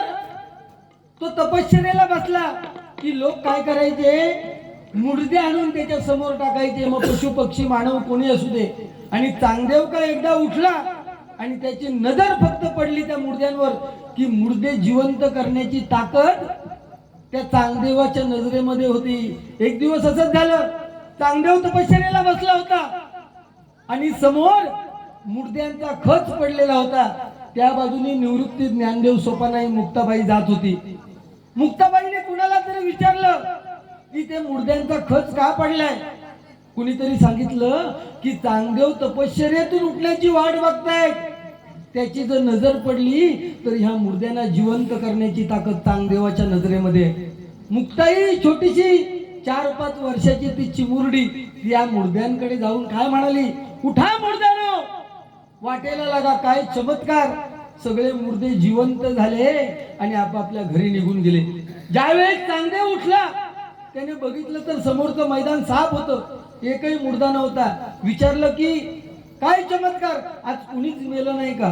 तो तपश्चर्याला बसला की लोक काय करायचे, मुडदे आणून त्याच्या समोर टाकायचे. मग पशु पक्षी मानव कोणी असू दे. आणि चांगदेव का एकदा उठला आणि त्याची नजर फक्त पडली त्या मुडद्यांवर की मुडदे जिवंत करण्याची ताकद त्या चांगदेवाच्या नजरेमध्ये होती. एक दिवस असंच झालं, चांगदेव तपश्चर्याला बसला होता आणि समोर मुडद्यांचा खच पडलेला होता. त्या बाजूने निवृत्ती ज्ञानदेव सोपानाई मुक्ताबाई जात होती. मुक्ताबाईने कुणाला तरी विचारलं की ते मुडद्यांचा खच का पडलाय. कुणीतरी सांगितलं की चांगदेव तपश्चर्यातून उठण्याची वाट बघतायत. त्याची जर नजर पडली तर ह्या मुडद्यांना जिवंत करण्याची ताकद चांगदेवाच्या नजरेमध्ये आहे. मुक्ताई छोटीशी 4-5 वर्षाची ती चिमुरडी या मुडद्यांकडे जाऊन काय म्हणाली, उठा मुडद्यानो, वाटेला लागा. काय चमत्कार, सगळे मुडदे जिवंत झाले आणि आपापल्या घरी निघून गेले. ज्यावेळेस चांगदेव उठला त्याने बघितलं तर समोरचं मैदान साफ होतं, एकही मुडदा नव्हता. विचारलं की काय चमत्कार, आज कुणीच मेलं नाही का.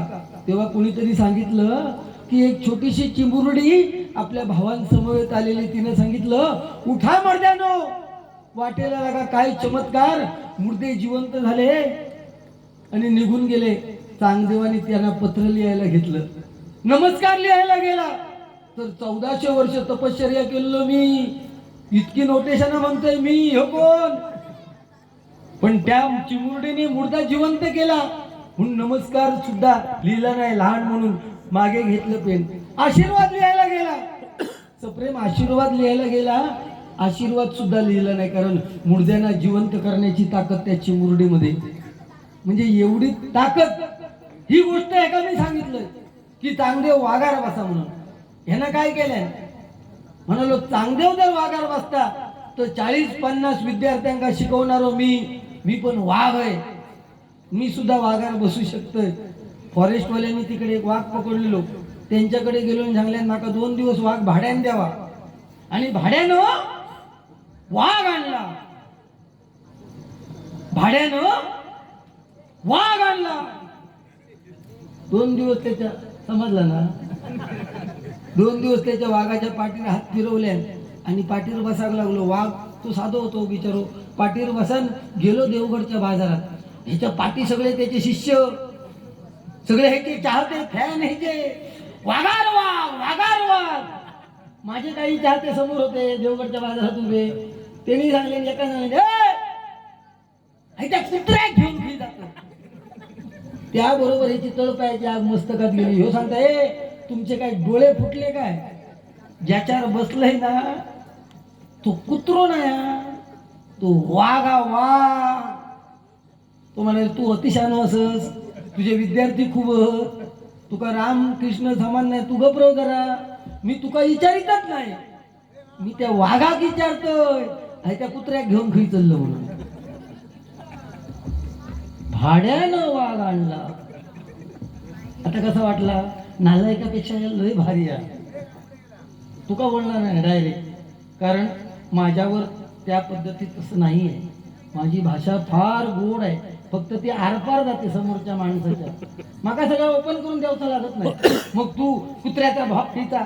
तेव्हा कुणीतरी सांगितलं की एक छोटीशी चिमुरडी आपल्या भावांसमवेत आलेली, तिने सांगितलं उठा मुडद्यानो, वाटेला लागा. काय चमत्कार, मुडदे जिवंत झाले आणि निघून गेले. चांगदेवाने त्यांना पत्र लिहायला घेतलं, नमस्कार लिहायला गेला तर 1400 वर्ष तपश्चर्या केलं मी, इतकी नोटेशन म्हणतोय मी, हो कोण. पण त्या चिमुरडीने मुर्दा जिवंत केला म्हणून नमस्कार सुद्धा लिहिला नाही. लहान म्हणून मागे घेतलं पेन. आशीर्वाद लिहायला गेला, सप्रेम आशीर्वाद लिहायला गेला, आशीर्वाद सुद्धा लिहिला नाही. कारण मुर्द्यांना जिवंत करण्याची ताकद त्या चिमुरडीमध्ये. म्हणजे एवढी ताकद. ही गोष्ट एका मी सांगितलं की चांगदेव वाघार बसा म्हणून. ह्यानं काय केलंय, म्हणालो चांगदेव जर वाघार बसता तर 40-50 विद्यार्थ्यांना शिकवणारो मी पण वाघ आहे, मी सुद्धा वाघार बसू शकतोय. फॉरेस्टवाल्यांनी तिकडे एक वाघ पकडलेलो, त्यांच्याकडे गेलो आणि सांगल्यान माका 2 दिवस वाघ भाड्यानं द्यावा. आणि भाड्यानं वाघ आणला, भाड्यानं वाघ आणला. 2 दिवस त्याच्या, समजलं ना, 2 दिवस त्याच्या वाघाच्या पाठीवर हात फिरवल्या आणि पाठीवर बसायला लागलो. वाघ तो साधो होतो बिचारो, पाठीवर बसन गेलो देवगडच्या बाजारात. ह्याच्या पाठी सगळे त्याचे शिष्य, सगळे ह्याचे चाहते, फॅन ह्याचे, वाघार वाघ वाघार वाघ. माझे काही चाहते समोर होते देवगडच्या बाजारात उभे. त्यांनी सांगले, एका सांगले ह्याच्या कुत्र्या घेऊन घे जातो. त्याबरोबर ह्याची तळपायाची आग मस्तकात गेली. ह्यो सांगता, तुमचे काय डोळे फुटले काय, ज्याच्यावर बसलंय ना तो कुत्रो नाही, तो वाघा वाघ. तो म्हणाले तू अतिशान असस, तुझे विद्यार्थी खूप, तुका रामकृष्ण समान नाही, तू गप्र जरा, मी तुका विचारितच नाही, मी त्या वाघाक विचारतोय. त्या कुत्र्याक घेऊन खी चाललं म्हणून भाड्यानं वाघ आणला. आता कसा वाटला, नालायकापेक्षा लय भारी आहे. तुका बोलणार नाही डायरेक्ट, कारण माझ्यावर त्या पद्धतीत तसं नाही आहे. माझी भाषा फार गोड आहे, फक्त ती आरपार जाते समोरच्या माणसाच्या. माका सगळं ओपन करून द्यावचं लागत नाही. मग तू कुत्र्याचा भाप पिता,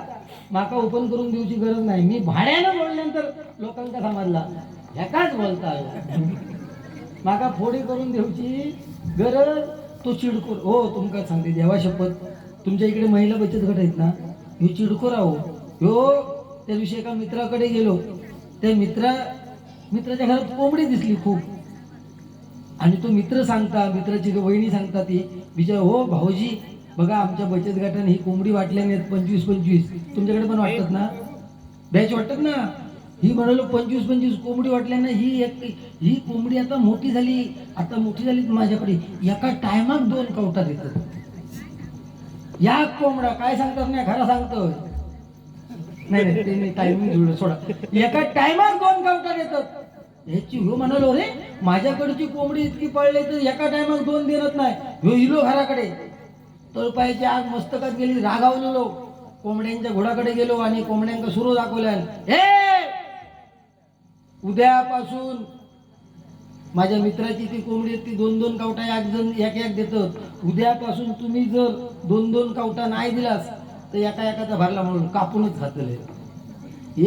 माका ओपन करून देऊची गरज नाही. मी भाड्यानं बोलल्यानंतर लोकांका समजला ह्याकाच बोलता, माका फोडी करून देऊची गरज. तो चिडखोर हो, तुमका सांगते देवा शपथ, तुमच्या इकडे महिला बचत गट आहेत ना, ह्यो चिडखोर आहो. ह्यो त्या दिवशी एका मित्राकडे गेलो, त्या मित्राच्या घरात कोंबडी दिसली खूप. आणि तो मित्र सांगता, मित्राची वहिनी सांगता ती बिचार, हो भाऊजी बघा आमच्या बचत गटाने ही कोंबडी वाटल्याने 25-25 तुमच्याकडे पण वाटतात ना, बॅच वाटतात ना. ही म्हणालो 25-25 कोंबडी वाटल्याने ही कोंबडी आता मोठी झाली. आता मोठी झाली माझ्याकडे एका टायमात 2 कवटा देतात. या कोंबडा काय सांगतात नाही खरा सांगतोय. नाही ते मी टायमिंग जुळलं सोडा. एका टायमात 2 कवटा देतात. ह्याची हो म्हणालो रे माझ्याकडची कोंबडी इतकी पळली तर एका टायमात 2 देत नाही. ह्यो इलो घराकडे तळपायाची आग मस्तकात गेली. रागावलेलो कोंबड्यांच्या घोडाकडे गेलो आणि कोंबड्यांका सुरू दाखवल्या. हे उद्यापासून माझ्या मित्राची ती कोंबडी ती 2-2 कवटा एक देतात. उद्यापासून तुम्ही जर 2-2 कवटा नाही दिलास तर एकाचा भरला म्हणून कापूनच घातले.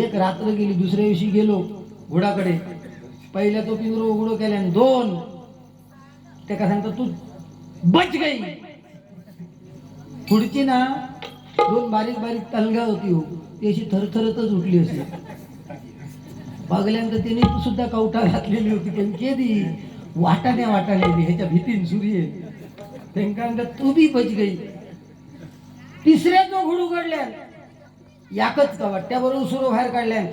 एक रात्र गेली. दुसऱ्या दिवशी गेलो घोडाकडे. पहिल्या तो पिंजरो उघडो केल्या 2 ते का सांगतो तू बच गई. पुढची ना 2 बारीक तलगा होती हो ती अशी थरथरतच उठली अशी. बघल्यानंतर तिने सुद्धा कवटा घातलेली होती पण केली वाटाणे ह्याच्या भीतीन सूर्य त्यांना तू बी बच गई. तिसऱ्या तो घोड उघडल्या याकच का वाट्याबरोबर सुरू बाहेर काढल्या.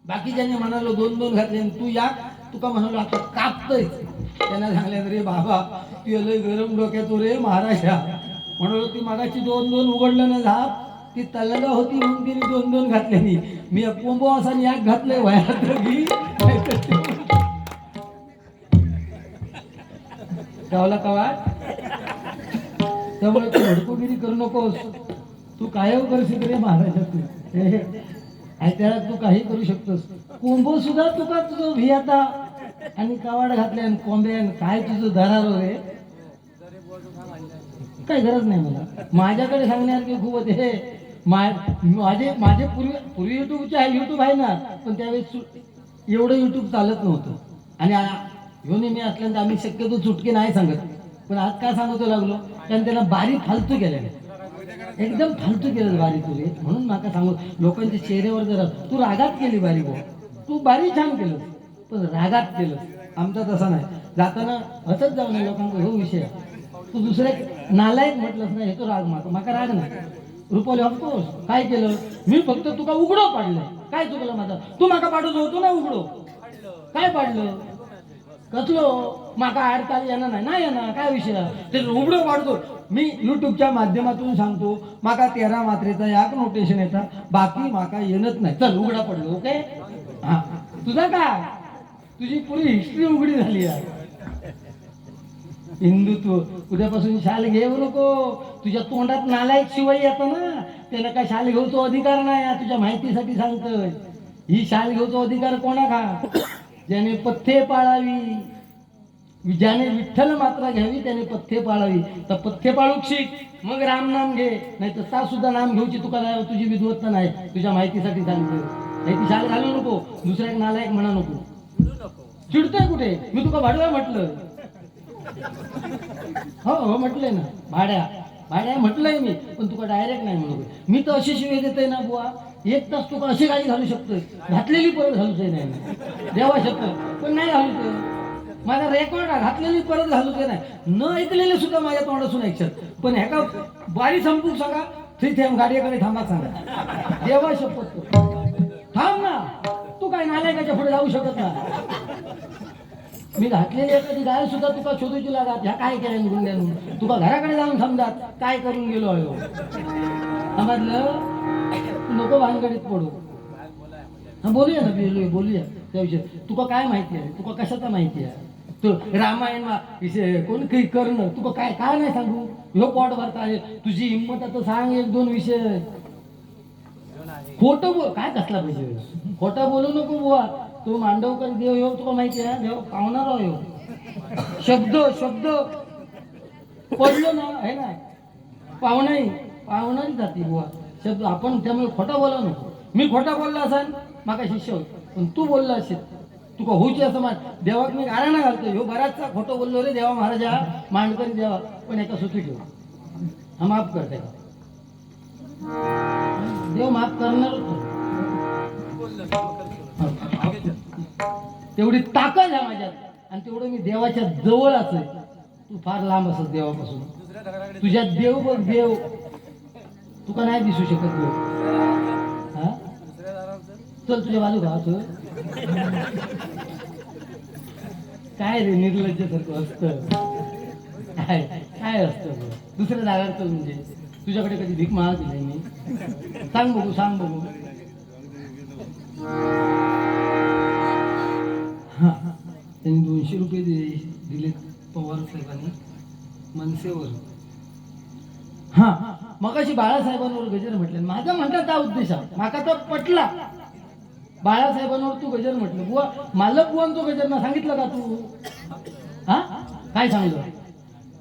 बाकीच्यांनी म्हणालो 2-2 घातले तू या तुका म्हणालो आता कापतय. त्यांना सांगल्या रे बाबा तू लय गरम डोक्यातो रे महाराजा. म्हणालो ती मागाची 2-2 उघडलं ना झाप ती तलगा होती म्हणून तिने 2-2 घातले. मी कोंबो असा याक घातलंय वयात घी गावला कवा. त्यामुळे तू हडकोगिरी करू नकोस. तू काय करशील रे महाराजा तू त्याला तू काही करू शकतोस. कोंबो सुद्धा तुका तुझं भी आता आणि कावाड घातल्यान कोंब्यान काय तुझं धरारो रे. काही गरज नाही मला. माझ्याकडे सांगण्यासारखे खूप होते. माझे पूर्वी युट्यूब आहे ना पण त्यावेळेस एवढं युट्यूब चालत नव्हतं. आणि ह्यो मी असल्यानंतर आम्ही शक्यतो चुटके नाही सांगत. पण आज काय सांगतो लागलो कारण त्यांना बारी फालतू केल्याने एकदम फालतू केलं बारी तुले. म्हणून माका सांगू लोकांच्या चेहऱ्यावर जरा तू रागात केली बारी गो. तू बारी छान केलं पण रागात केलं. आमचा तसा नाही. जाताना हसत जाऊ नये लोकांचा हो विषय. तू दुसऱ्या नालायक म्हटलंस नाही हे तो राग माका राग नाही. रुपाली ऑफकोर्स काय केलं मी फक्त तुका उघडो पाडलं. काय चुकलं माझा. तू माका पाडत होतो ना उघडो काय पाडलं कसलो माका अडता येणार नाही येणार काय विषय ते उघडो पाडतो. मी युट्यूबच्या माध्यमातून सांगतो माका 13 मात्रेचा याक नोटेशन येतात बाकी माका येणच नाही. चल उघडा पडलो ओके. हा तुझा काय तुझी पुरी हिस्ट्री उघडी झाली आहे. हिंदुत्व उद्यापासून शाल घेऊ नको. तुझ्या तोंडात नालायक शिवाय येतो ना त्याला काय शाल घेऊचो अधिकार नाही. तुझ्या माहितीसाठी सांगतोय ही शाल घेऊचो अधिकार कोणा का ज्याने पथ्ये पाळावी. ज्याने विठ्ठल मात्रा घ्यावी त्याने पथ्ये पाळावी. तर पथ्ये पाळूक शिक मग राम नाम घे. नाही तर ता सुद्धा नाम घेऊची तुका तुझी विद्वत्ता नाही. तुझ्या माहितीसाठी सांगतोय. नाही ती शाल घालू नको. दुसऱ्या एक नालायक म्हणा नको. चिडतोय कुठे मी तुका भाडव्या म्हटलं. हो म्हटलंय ना भाड्या म्हटलंय मी पण तुका डायरेक्ट नाही म्हणू. मी तर अशी शिवे देतोय ना बुवा 1 तास तुका अशी गाडी घालू शकतोय घातलेली परत घालूचंय नाही देवा शकतो पण नाही घालूचंय. माझा रेकॉर्ड घातलेली परत घालूचंय नाही. न ऐकलेले सुद्धा माझ्या तोंडातून ऐकतात. पण ह्याका बारी संपू सांगा 3 थेंब गाडीकडे थांबा सांगा देवा शपथ थांब ना. तू काय नालायकाच्या पुढे जाऊ शकत ना. मी घातलेली एखादी गाय सुद्धा तुका शोधूची लागत ह्या काय केल्या गुंड्यानं तुका घराकडे जाऊन समजात काय करून गेलो आहे समजलं. नको भानगडीत पडू. हा बोलूया ना बोलूया त्या विषयी. तुका काय माहिती आहे तुका कशाचा माहिती आहे. तू रामायण कोण काही करणं तुका काय नाही सांगू. ह्यो पॉट भरता आहे तुझी हिंमत आता सांग 1-2 विषय. खोटं बोल काय कसला पाहिजे खोटं बोलू नको बुवा. तो मांडवकर देव येऊ तुला माहिती आहे देव पावणार येऊ. शब्द पडलो ना आहे ना पावणारी जाते बुवा शब्द. आपण त्यामुळे खोटा बोला नको. मी खोटा बोलला असेल माका शिष्य होत पण तू बोलला असेल तुका होऊची असं मान देवाक मी गाणं घालतो. ह्यो बराचसा खोटं बोललो रे देवा महाराजा मांडकरी देवा पण एका सुखी ठेव. हा माफ करते का देव माफ करणार. तेवढी ताकद आहे माझ्यात आणि तेवढं मी देवाच्या जवळ आहे. तू फार लांब असत देवापासून. तुझ्या देव बघ देव, तुका नाही दिसू शकत देव. हा चल तुझ्या बाजू का चल. काय रे निर्लज्जासारखं असतं. काय काय असतं दुसऱ्या जागावर चल. म्हणजे तुझ्याकडे कधी भीक मागितली नाही मी. सांग बघू सांग बघू. हा त्यांनी 200 रुपये दिले पवार साहेबांनी मनसेवर. हा मगाशी बाळासाहेबांवर गजर म्हटलं. माझा म्हणतात हा उद्देश आहे. माका तर पटला. बाळासाहेबांवर तू गजर म्हटलं. बुवा मालक बुवान तो गजर ना सांगितलं का तू? हा काय सांगलं?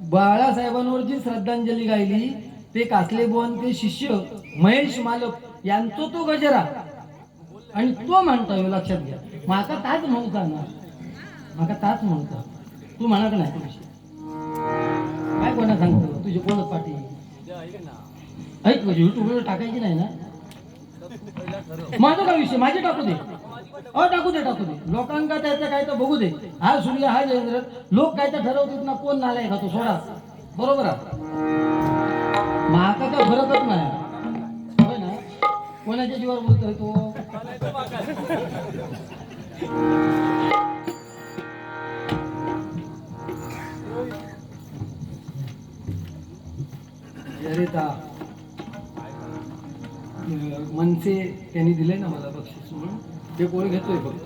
बाळासाहेबांवर जी श्रद्धांजली गायली ते कासले बुवान ते शिष्य महेश मालक यांचा तो गजरा आणि तो म्हणता येऊ. लक्षात घ्या. माका ताच म्हणता ना, माका ताच म्हणता. तू म्हणत नाही तुझी काय कोणा सांगतो तुझे कोणच पाठी ऐक म्हणजे युट्यूबवर टाकायची नाही ना. माझा काय विषय माझे टाकू दे. टाकू दे टाकू दे. लोकांका त्याचं काय तर बघू दे. हा सूर्य हा जयेंद्र लोक काय तर ठरवतात ना. कोण नालाय का तो सोडा. बरोबर आहे. माका काय फरकच नाही होय ना. कोणाच्या जीवावर बोलतोय तो. अरे ता मनसे त्यांनी दिले ना मला बक्षीस म्हणून ते कोणी घेतोय फक्त.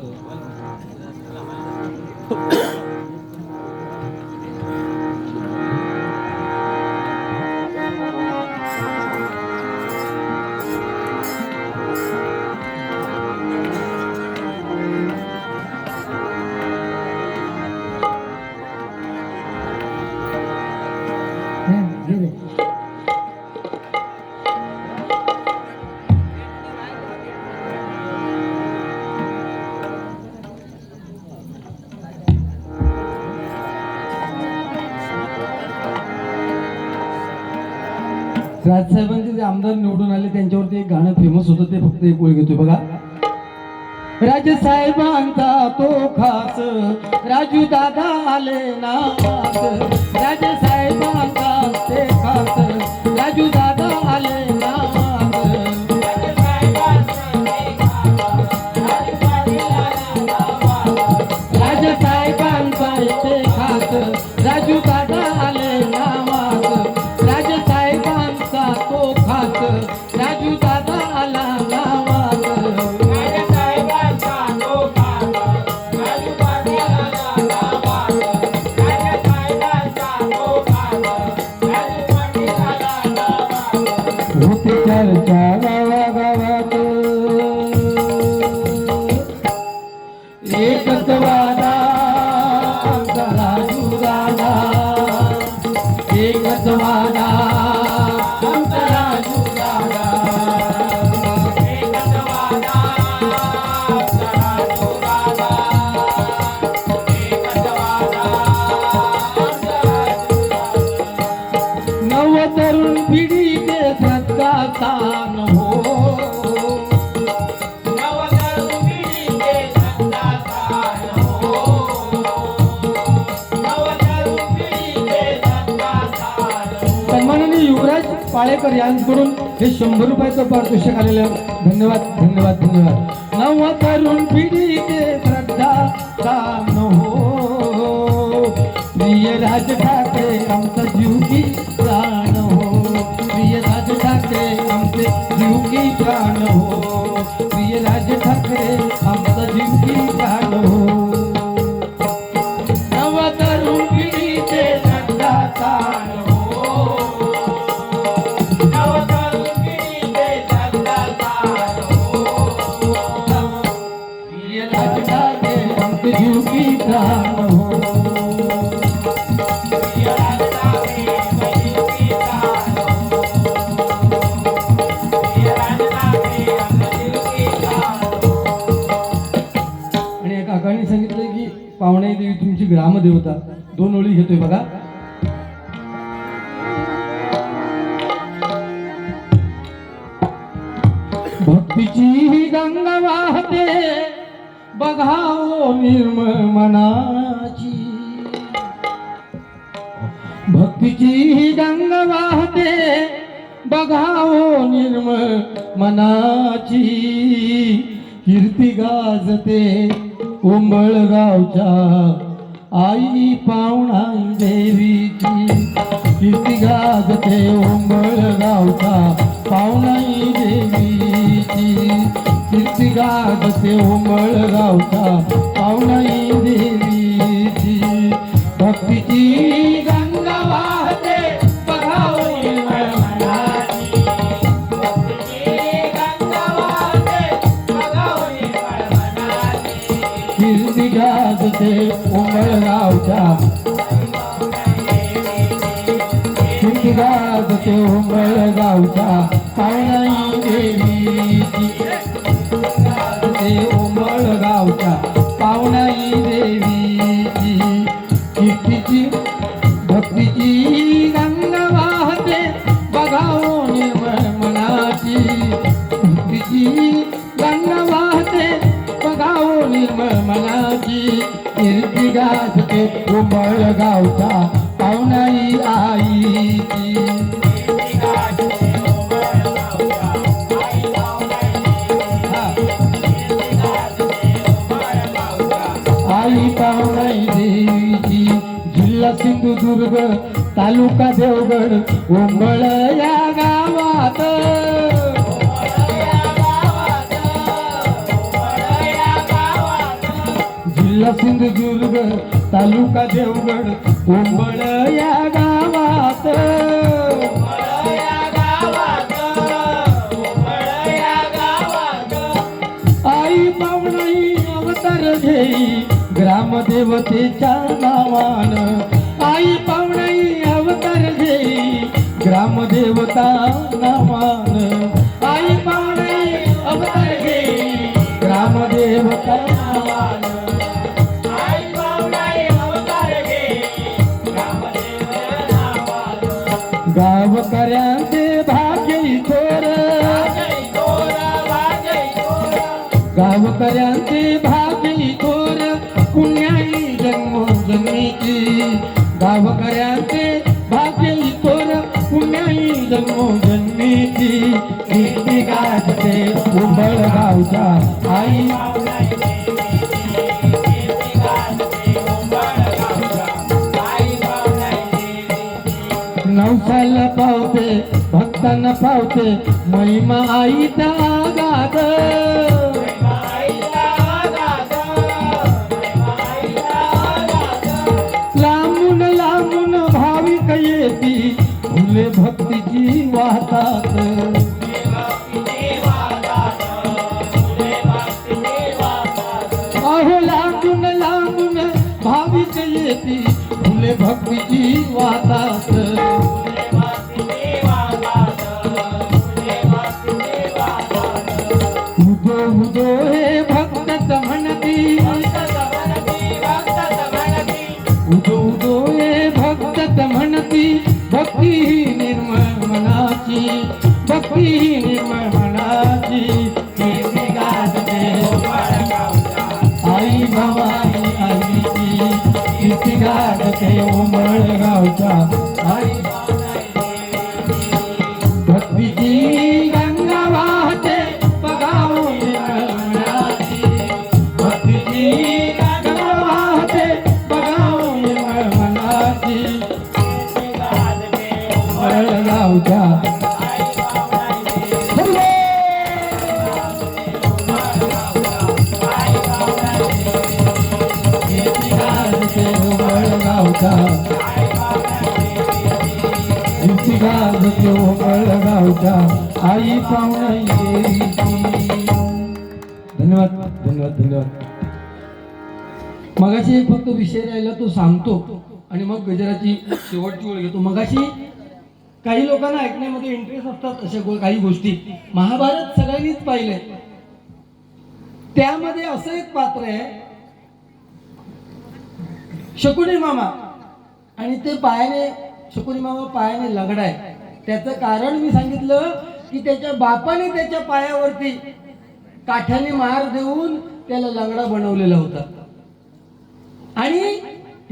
राजसाहेबांचे जे आमदार निवडून आले त्यांच्यावरती एक गाणं फेमस होतं. ते फक्त एक ओळ घेतोय बघा. राजसाहेबांचा तो खास राजू दादा आले ना. राजसाहेबांचा ते खास राजू दादा आले ना. राजसाहेबांचा ते खास राजू दादा आले ना. तो खास राजू दादा आला गावात. राजसाहेबांचा तो खास राजू दादा आला गावात. राजसाहेबांचा तो खास राजू पाटील आला गावात. होते चर्चा गावागावात एकच वादा आमचा राजू दादा. एकच वादा तरुण पिढी ते श्रद्धा स्थान हो. नवतरुण पिढी ते श्रद्धा स्थान हो. नवतरुण पिढी ते श्रद्धा स्थान हो. सन्माननीय युवराज पाळेकर यांकडून हे 100 रुपयाचं पारितोषिक आलेलं आहे. धन्यवाद धन्यवाद धन्यवाद. नवतरुण पिढी ते श्रद्धा स्थान हो. प्रिय राज ठाकरे आमचा जीव की प्राण हो. प्रिय राज ठाकरे आमचे जीव की प्राण हो. प्रिय राज ठाकरे आमचा जीव की प्राण हो. नवतरुण पिढीचे श्रद्धा स्थान हो. नवतरुण पिढीचे श्रद्धा स्थान हो. प्रिय राज ठाकरे आमचे जीव की प्राण हो. काकांनी सांगितलंय की पावणे देवी तुमची ग्रामदेवता. 2 ओळी घेतोय बघा. भक्तीची ही गंगा वाहते बघावो निर्मळ मनाची, भक्तीची ही गंग वाहते बघावो निर्मळ मनाची, कीर्ती गाजते उंबळगावच्या आई पावणाई देवीची, कीर्ती गाजते उंबळगावच्या पावणाई देवीची, कीर्ती गाजते उंबळगावच्या पावणाई देवीची, भक्तीची गंगा वाहते बघावो निर्मळ मनाची, भक्तीची गंगा वाहते बघावो निर्मळ मनाची, कीर्ती गाजते उंबळगावच्या, कीर्ती गाजते उंबळगावच्या पावणाई देवीची, गाजते उंबळगावच्या पावणाई देवीची, कीर्तीची भक्तीची गंगा वाहते बघावो निर्मळ मनाची, भक्तीची गंगा वाहते बघावो निर्मळ मनाची, कीर्ती गाजते उंबळगावच्या पावणाई आईची, आई पावणाई देवीची, जिल्हा सिंधुदुर्ग तालुका देवगड उंबळ या गावात, जिल्हा सिंधुदुर्ग तालुका देवगड उंबळ या गावात, आई पावणाई अवतार घेई ग्रामदेवतेच्या नावान, आई पावणाई अवतार घेई ग्रामदेवता नावान, आई पावणाई अवतार घेई ग्रामदेवता नावान, आई पावणाई अवतार घेई ग्रामदेवता नावान, गावकऱ्यांचे भाग्य थोर, गावकऱ्यांचे भाग्य थोर पुण्याई जन्मोजन्मीची, गावकऱ्यांचे भाग्य थोर पुण्याई जन्मोजन्मीची, कीर्ती गाजते उंबळगावच्या आई, नवसाला पावते भक्तांना पावते महिमा आईचा गात, लांबून लांबून भाविक येती फुले भक्तीची वाहतात, अहो लांबून लांबून भाविक येती फुले भक्तीची वाहतात, उदो उदो हे भक्त म्हणती, उदो उदो हे भक्त म्हणती, भक्ती निर्मळ मनाची, भक्ती निर्मळ मनाची, कीर्ती गाजते आई भवानी आईची, कीर्ती गाजते उंबळगावच्या आई, भक्तीची गंगा वाहते बघावो निर्मळ मनाची, भक्तीची गंगा वाहते बघावो निर्मळ मनाची, उंबळगावच्या कीर्ती गाजते उंबळगावच्या, कीर्ती गाजते उंबळगावच्या आई पावणाई देवीची. धन्यवाद धन्यवाद धन्यवाद. मगाशी एक फक्त विषय राहिला तो सांगतो आणि मग गजराची शेवटची ओळ घेतो. मगाशी काही लोकांना ऐकण्यामध्ये इंटरेस्ट असतात अशा काही गोष्टी. महाभारत सगळ्यांनीच पाहिलंय. त्यामध्ये असं एक पात्र आहे शकुनी मामा, आणि ते पायाने शकुनी मामा पायाने लगडाय. त्याचं कारण मी सांगितलं की त्याच्या बापाने त्याच्या पायावरती काठ्याने मार देऊन त्याला लंगडा बनवलेला होता. आणि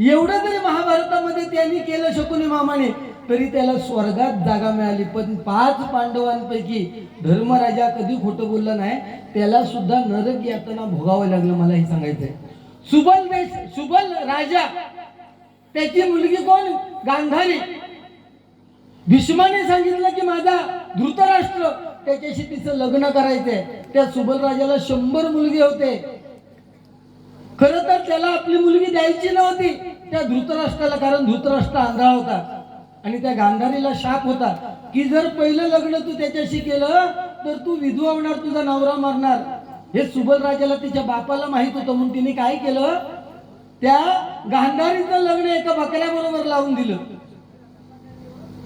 एवढं जरी महाभारतामध्ये त्यांनी केलं शकुनी मामाने, तरी त्याला स्वर्गात जागा मिळाली. पण 5 पांडवांपैकी धर्मराजा कधी खोटं बोलला नाही, त्याला सुद्धा नरक यातना भोगावं लागलं. मला हे सांगायचंय. सुबल राजा, त्याची मुलगी कोण? गांधारी. भीष्माने सांगितलं की माझा धृतराष्ट्र त्याच्याशी तिचं लग्न करायचंय. त्या सुबल राजाला 100 मुलगे होते. खरं तर त्याला आपली मुलगी द्यायची नव्हती त्या धृतराष्ट्राला, कारण धृतराष्ट्र आंधळा होता. आणि त्या गांधारीला शाप होता की जर पहिलं लग्न तू त्याच्याशी केलं तर तू विधवा होणार, तुझा नवरा मरणार. हे सुबल राजाला तिच्या बापाला माहित होतं. म्हणून तिने काय केलं, त्या गांधारीचं लग्न एका बकऱ्याबरोबर लावून दिलं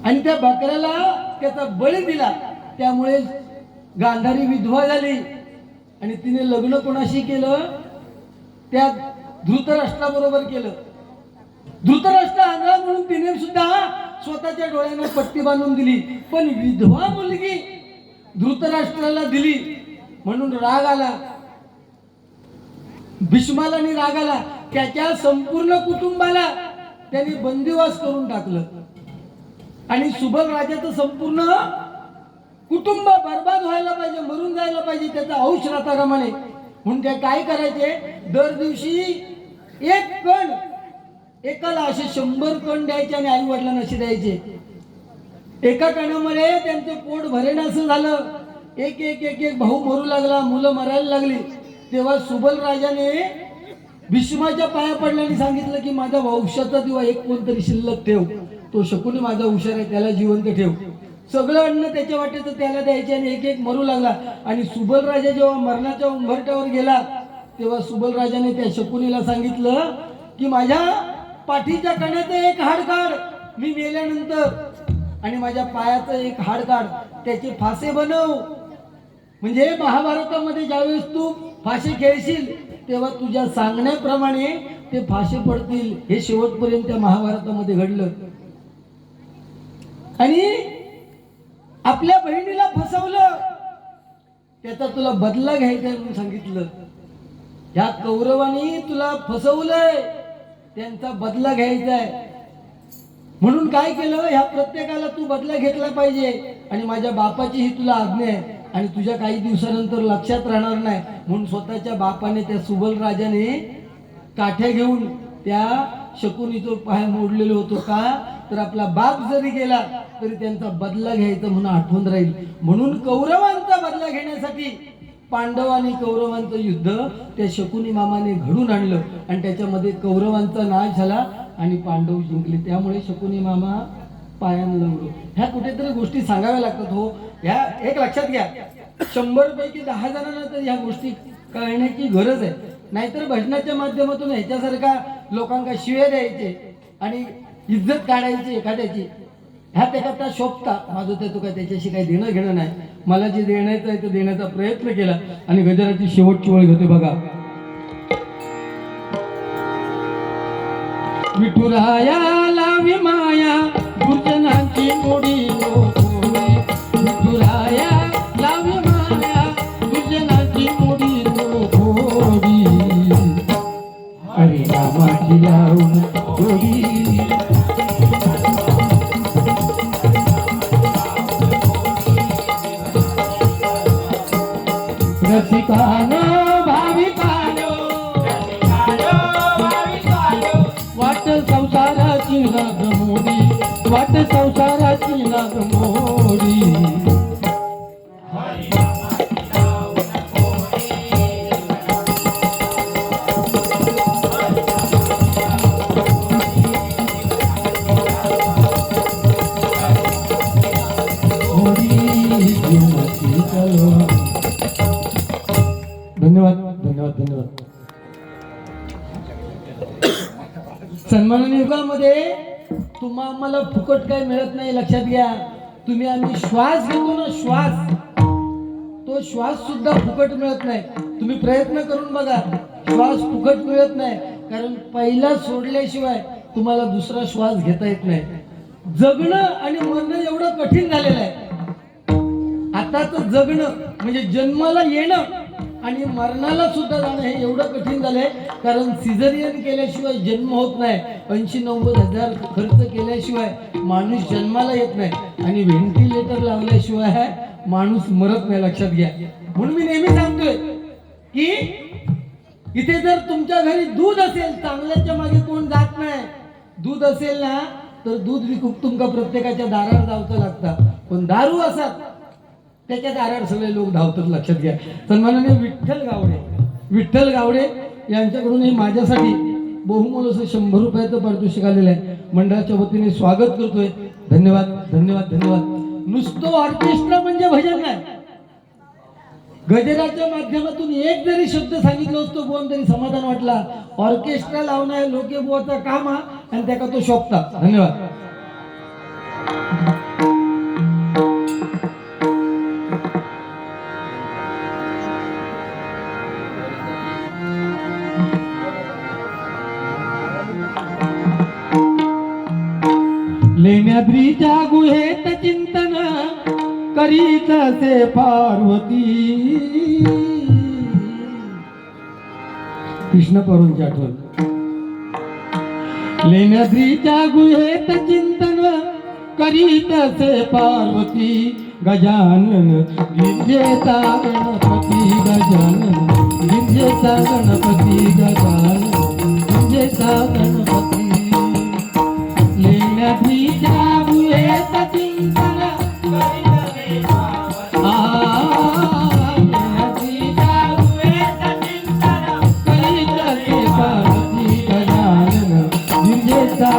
आणि त्या बकऱ्याला त्याचा बळी दिला. त्यामुळे गांधारी विधवा झाली. आणि तिने लग्न कोणाशी केलं? त्या धृतराष्ट्राबरोबर केलं. धृतराष्ट्र आंधळा म्हणून तिने सुद्धा स्वतःच्या डोळ्यांना पट्टी बांधून दिली. पण विधवा मुलगी धृतराष्ट्राला दिली म्हणून राग आला भीष्माला. आणि राग आला, त्याच्या संपूर्ण कुटुंबाला त्यांनी बंदिवास करून टाकलं. आणि सुबल राजाचं संपूर्ण कुटुंब बर्बाद व्हायला पाहिजे, मरून जायला पाहिजे, त्याचा औष राहता कामाने. म्हणून ते काय करायचे, दर दिवशी एक कण एकाला असे 100 कण द्यायचे आणि आई वडिलांना असे द्यायचे. एका कणामुळे त्यांचं पोट भरेनासं झालं. एक एक एक एक भाऊ मरू लागला, मुलं मरायला लागली. तेव्हा सुबल राजाने भीष्माच्या पाया पडल्याने सांगितलं की माझा वंशाचा दिवा एक कोणतरी शिल्लक ठेव, तो शकुनी माझा हुशार आहे, त्याला जिवंत ठेव. सगळं अन्न त्याच्या वाटेचं त्याला द्यायचे आणि एक एक मरू लागला. आणि सुबल राजा जेव्हा मरणाच्या उंबरट्यावर गेला तेव्हा सुबल राजाने त्या शकुनीला सांगितलं की माझ्या पाठीच्या कण्याचं एक हाड काढ मी मेल्यानंतर, आणि माझ्या पायाचं एक हाड काढ, त्याचे फासे बनव. म्हणजे महाभारतामध्ये ज्यावेळेस तू फाशी खेळशील तेव्हा तुझ्या सांगण्याप्रमाणे ते फासे पडतील. हे शेवटपर्यंत त्या महाभारतामध्ये घडलं. आणि आपल्या बहिणीला फसवलं, त्याचा तुला बदला घ्यायचा म्हणून सांगितलं. ह्या कौरवानी तुला फसवलंय, त्यांचा बदला घ्यायचा आहे. म्हणून काय केलं, ह्या प्रत्येकाला तू बदला घेतला पाहिजे. आणि माझ्या बापाची ही तुला आज्ञा आहे आणि तुझ्या काही दिवसानंतर लक्षात राहणार नाही. म्हणून स्वतःच्या बापाने त्या सुबल राजाने काठ्या घेऊन त्या शकुनीचं पाय मोडलेलं होतं. का तर आपला बाप जरी गेला तरी त्यांचा बदला घ्यायचा म्हणून आठवण राहील. म्हणून कौरवांचा बदला घेण्यासाठी पांडव आणि कौरवांचं युद्ध त्या शकुनी मामाने घडून आणलं आणि त्याच्यामध्ये कौरवांचा नाश झाला आणि पांडव जिंकले. त्यामुळे शकुनी मामा पायानं लवलो. ह्या कुठेतरी गोष्टी सांगाव्या लागतात. हो, ह्या एक लक्षात घ्या, 100 पैकी 10 जणांना तर ह्या गोष्टी कळण्याची गरज आहे. नाहीतर भजनाच्या माध्यमातून ह्याच्यासारखा लोकांना शिव्या द्यायचे आणि इज्जत काढायची एखाद्याची, ह्यात एखादा शोभता माझं ते काय त्याच्याशी काही देणं घेणं नाही. मला जे देण्याचं आहे ते देण्याचा प्रयत्न केला. आणि गजराची शेवटची वेळ घेते बघा. विठुराया लावी माया दुर्जनांची मोडी लोकोडी, विठुराया लावी माया दुर्जनांची मोडी लोकोडी, हरी रामाची लावून गोडी. रसिकानो भाविकानो वाट संसाराची नागमोडी, वाट संसाराची नागमोडी. धन्यवाद धन्यवाद धन्यवाद. सन्माननीय युगामध्ये तुम्हा आम्हाला फुकट काही मिळत नाही, लक्षात घ्या. तुम्ही आम्ही श्वास घेतो ना, श्वास, तो श्वास सुद्धा फुकट मिळत नाही. तुम्ही प्रयत्न करून बघा, श्वास फुकट मिळत नाही. कारण पहिला सोडल्याशिवाय तुम्हाला दुसरा श्वास घेता येत नाही. जगणं आणि मरणं एवढं कठीण झालेलं आहे. आता तर जगणं म्हणजे जन्माला येणं आणि मरणाला सुद्धा जाणं हे एवढं कठीण झालंय, कारण सिझरियन केल्याशिवाय जन्म होत नाही. 80-90 हजार खर्च केल्याशिवाय माणूस जन्माला येत नाही आणि व्हेंटिलेटर लावल्याशिवाय माणूस मरत नाही, लक्षात घ्या. म्हणून मी नेहमी सांगतोय की इथे जर तुमच्या घरी दूध असेल, चांगल्याच्या मागे कोण जात नाही. दूध असेल ना तर दूध विकूक तुमका प्रत्येकाच्या दारावर जावचं लागतं, पण दारू असतात त्याच्या दारावर सगळे लोक धावतात, लक्षात घ्या. सन्माननीय विठ्ठल गावडे यांच्याकडून माझ्यासाठी बहुमोल असं 100 रुपयाचं पारितोषिक आलेलं आहे. मंडळाच्या वतीने स्वागत करतोय. धन्यवाद धन्यवाद धन्यवाद. नुसतं ऑर्केस्ट्रा म्हणजे भजन नाही, गजराच्या माध्यमातून एक जरी शब्द सांगितलं असतो बोन तरी समाधान वाटला. ऑर्केस्ट्रा लावणं लोके बुवाचा काम हा आणि त्याका तो शोभता. धन्यवाद. लेण्याद्रीच्या गुहेत चिंतन करीत असे पार्वती. कृष्ण पार्वतीची आठवण. लेण्याद्रीच्या गुहेत चिंतन करीत असे पार्वती. गजानन गिरजेचा गणपती, गजानन गिरजेचा गणपती, गजानन गिरजेचा गणपती. लेण्याद्रीच्या गुहेत चिंतन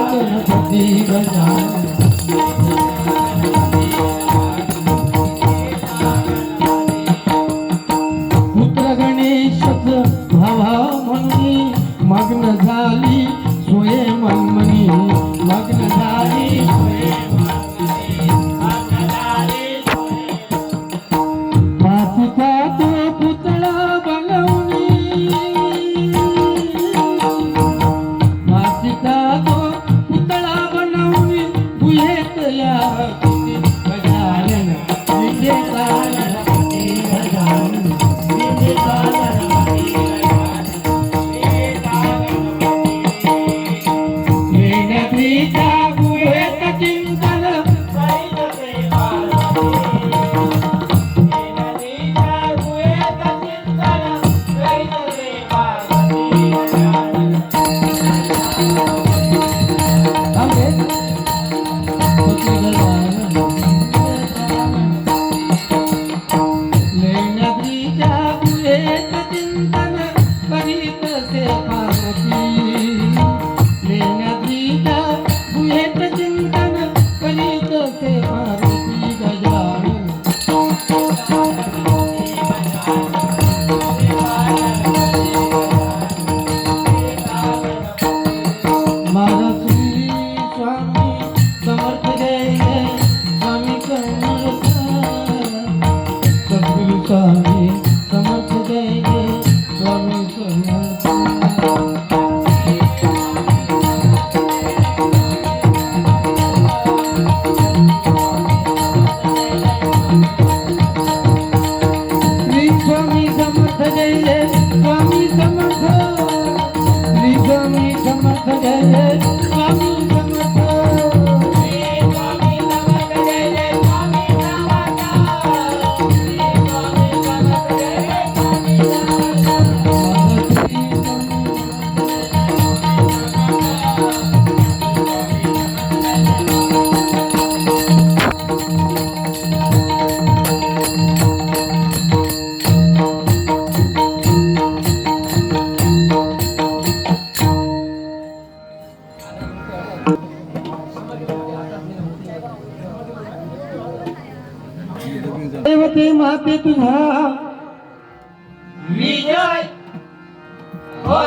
गणपती, गजानन पुत्र गणेशच भावा म्हणून मग्न झाली सोये मनमनी. मग्न झाली मातीचा तो पुतळा बनवली. मातीचा तो पुतळा बनवली गुहेत या गजानन गिरजेचा गणपती, गजानन गिरजेचा गणपती. लेण्याद्रीच्या गुहेत चिंतन देवते माते तुझा विजय हो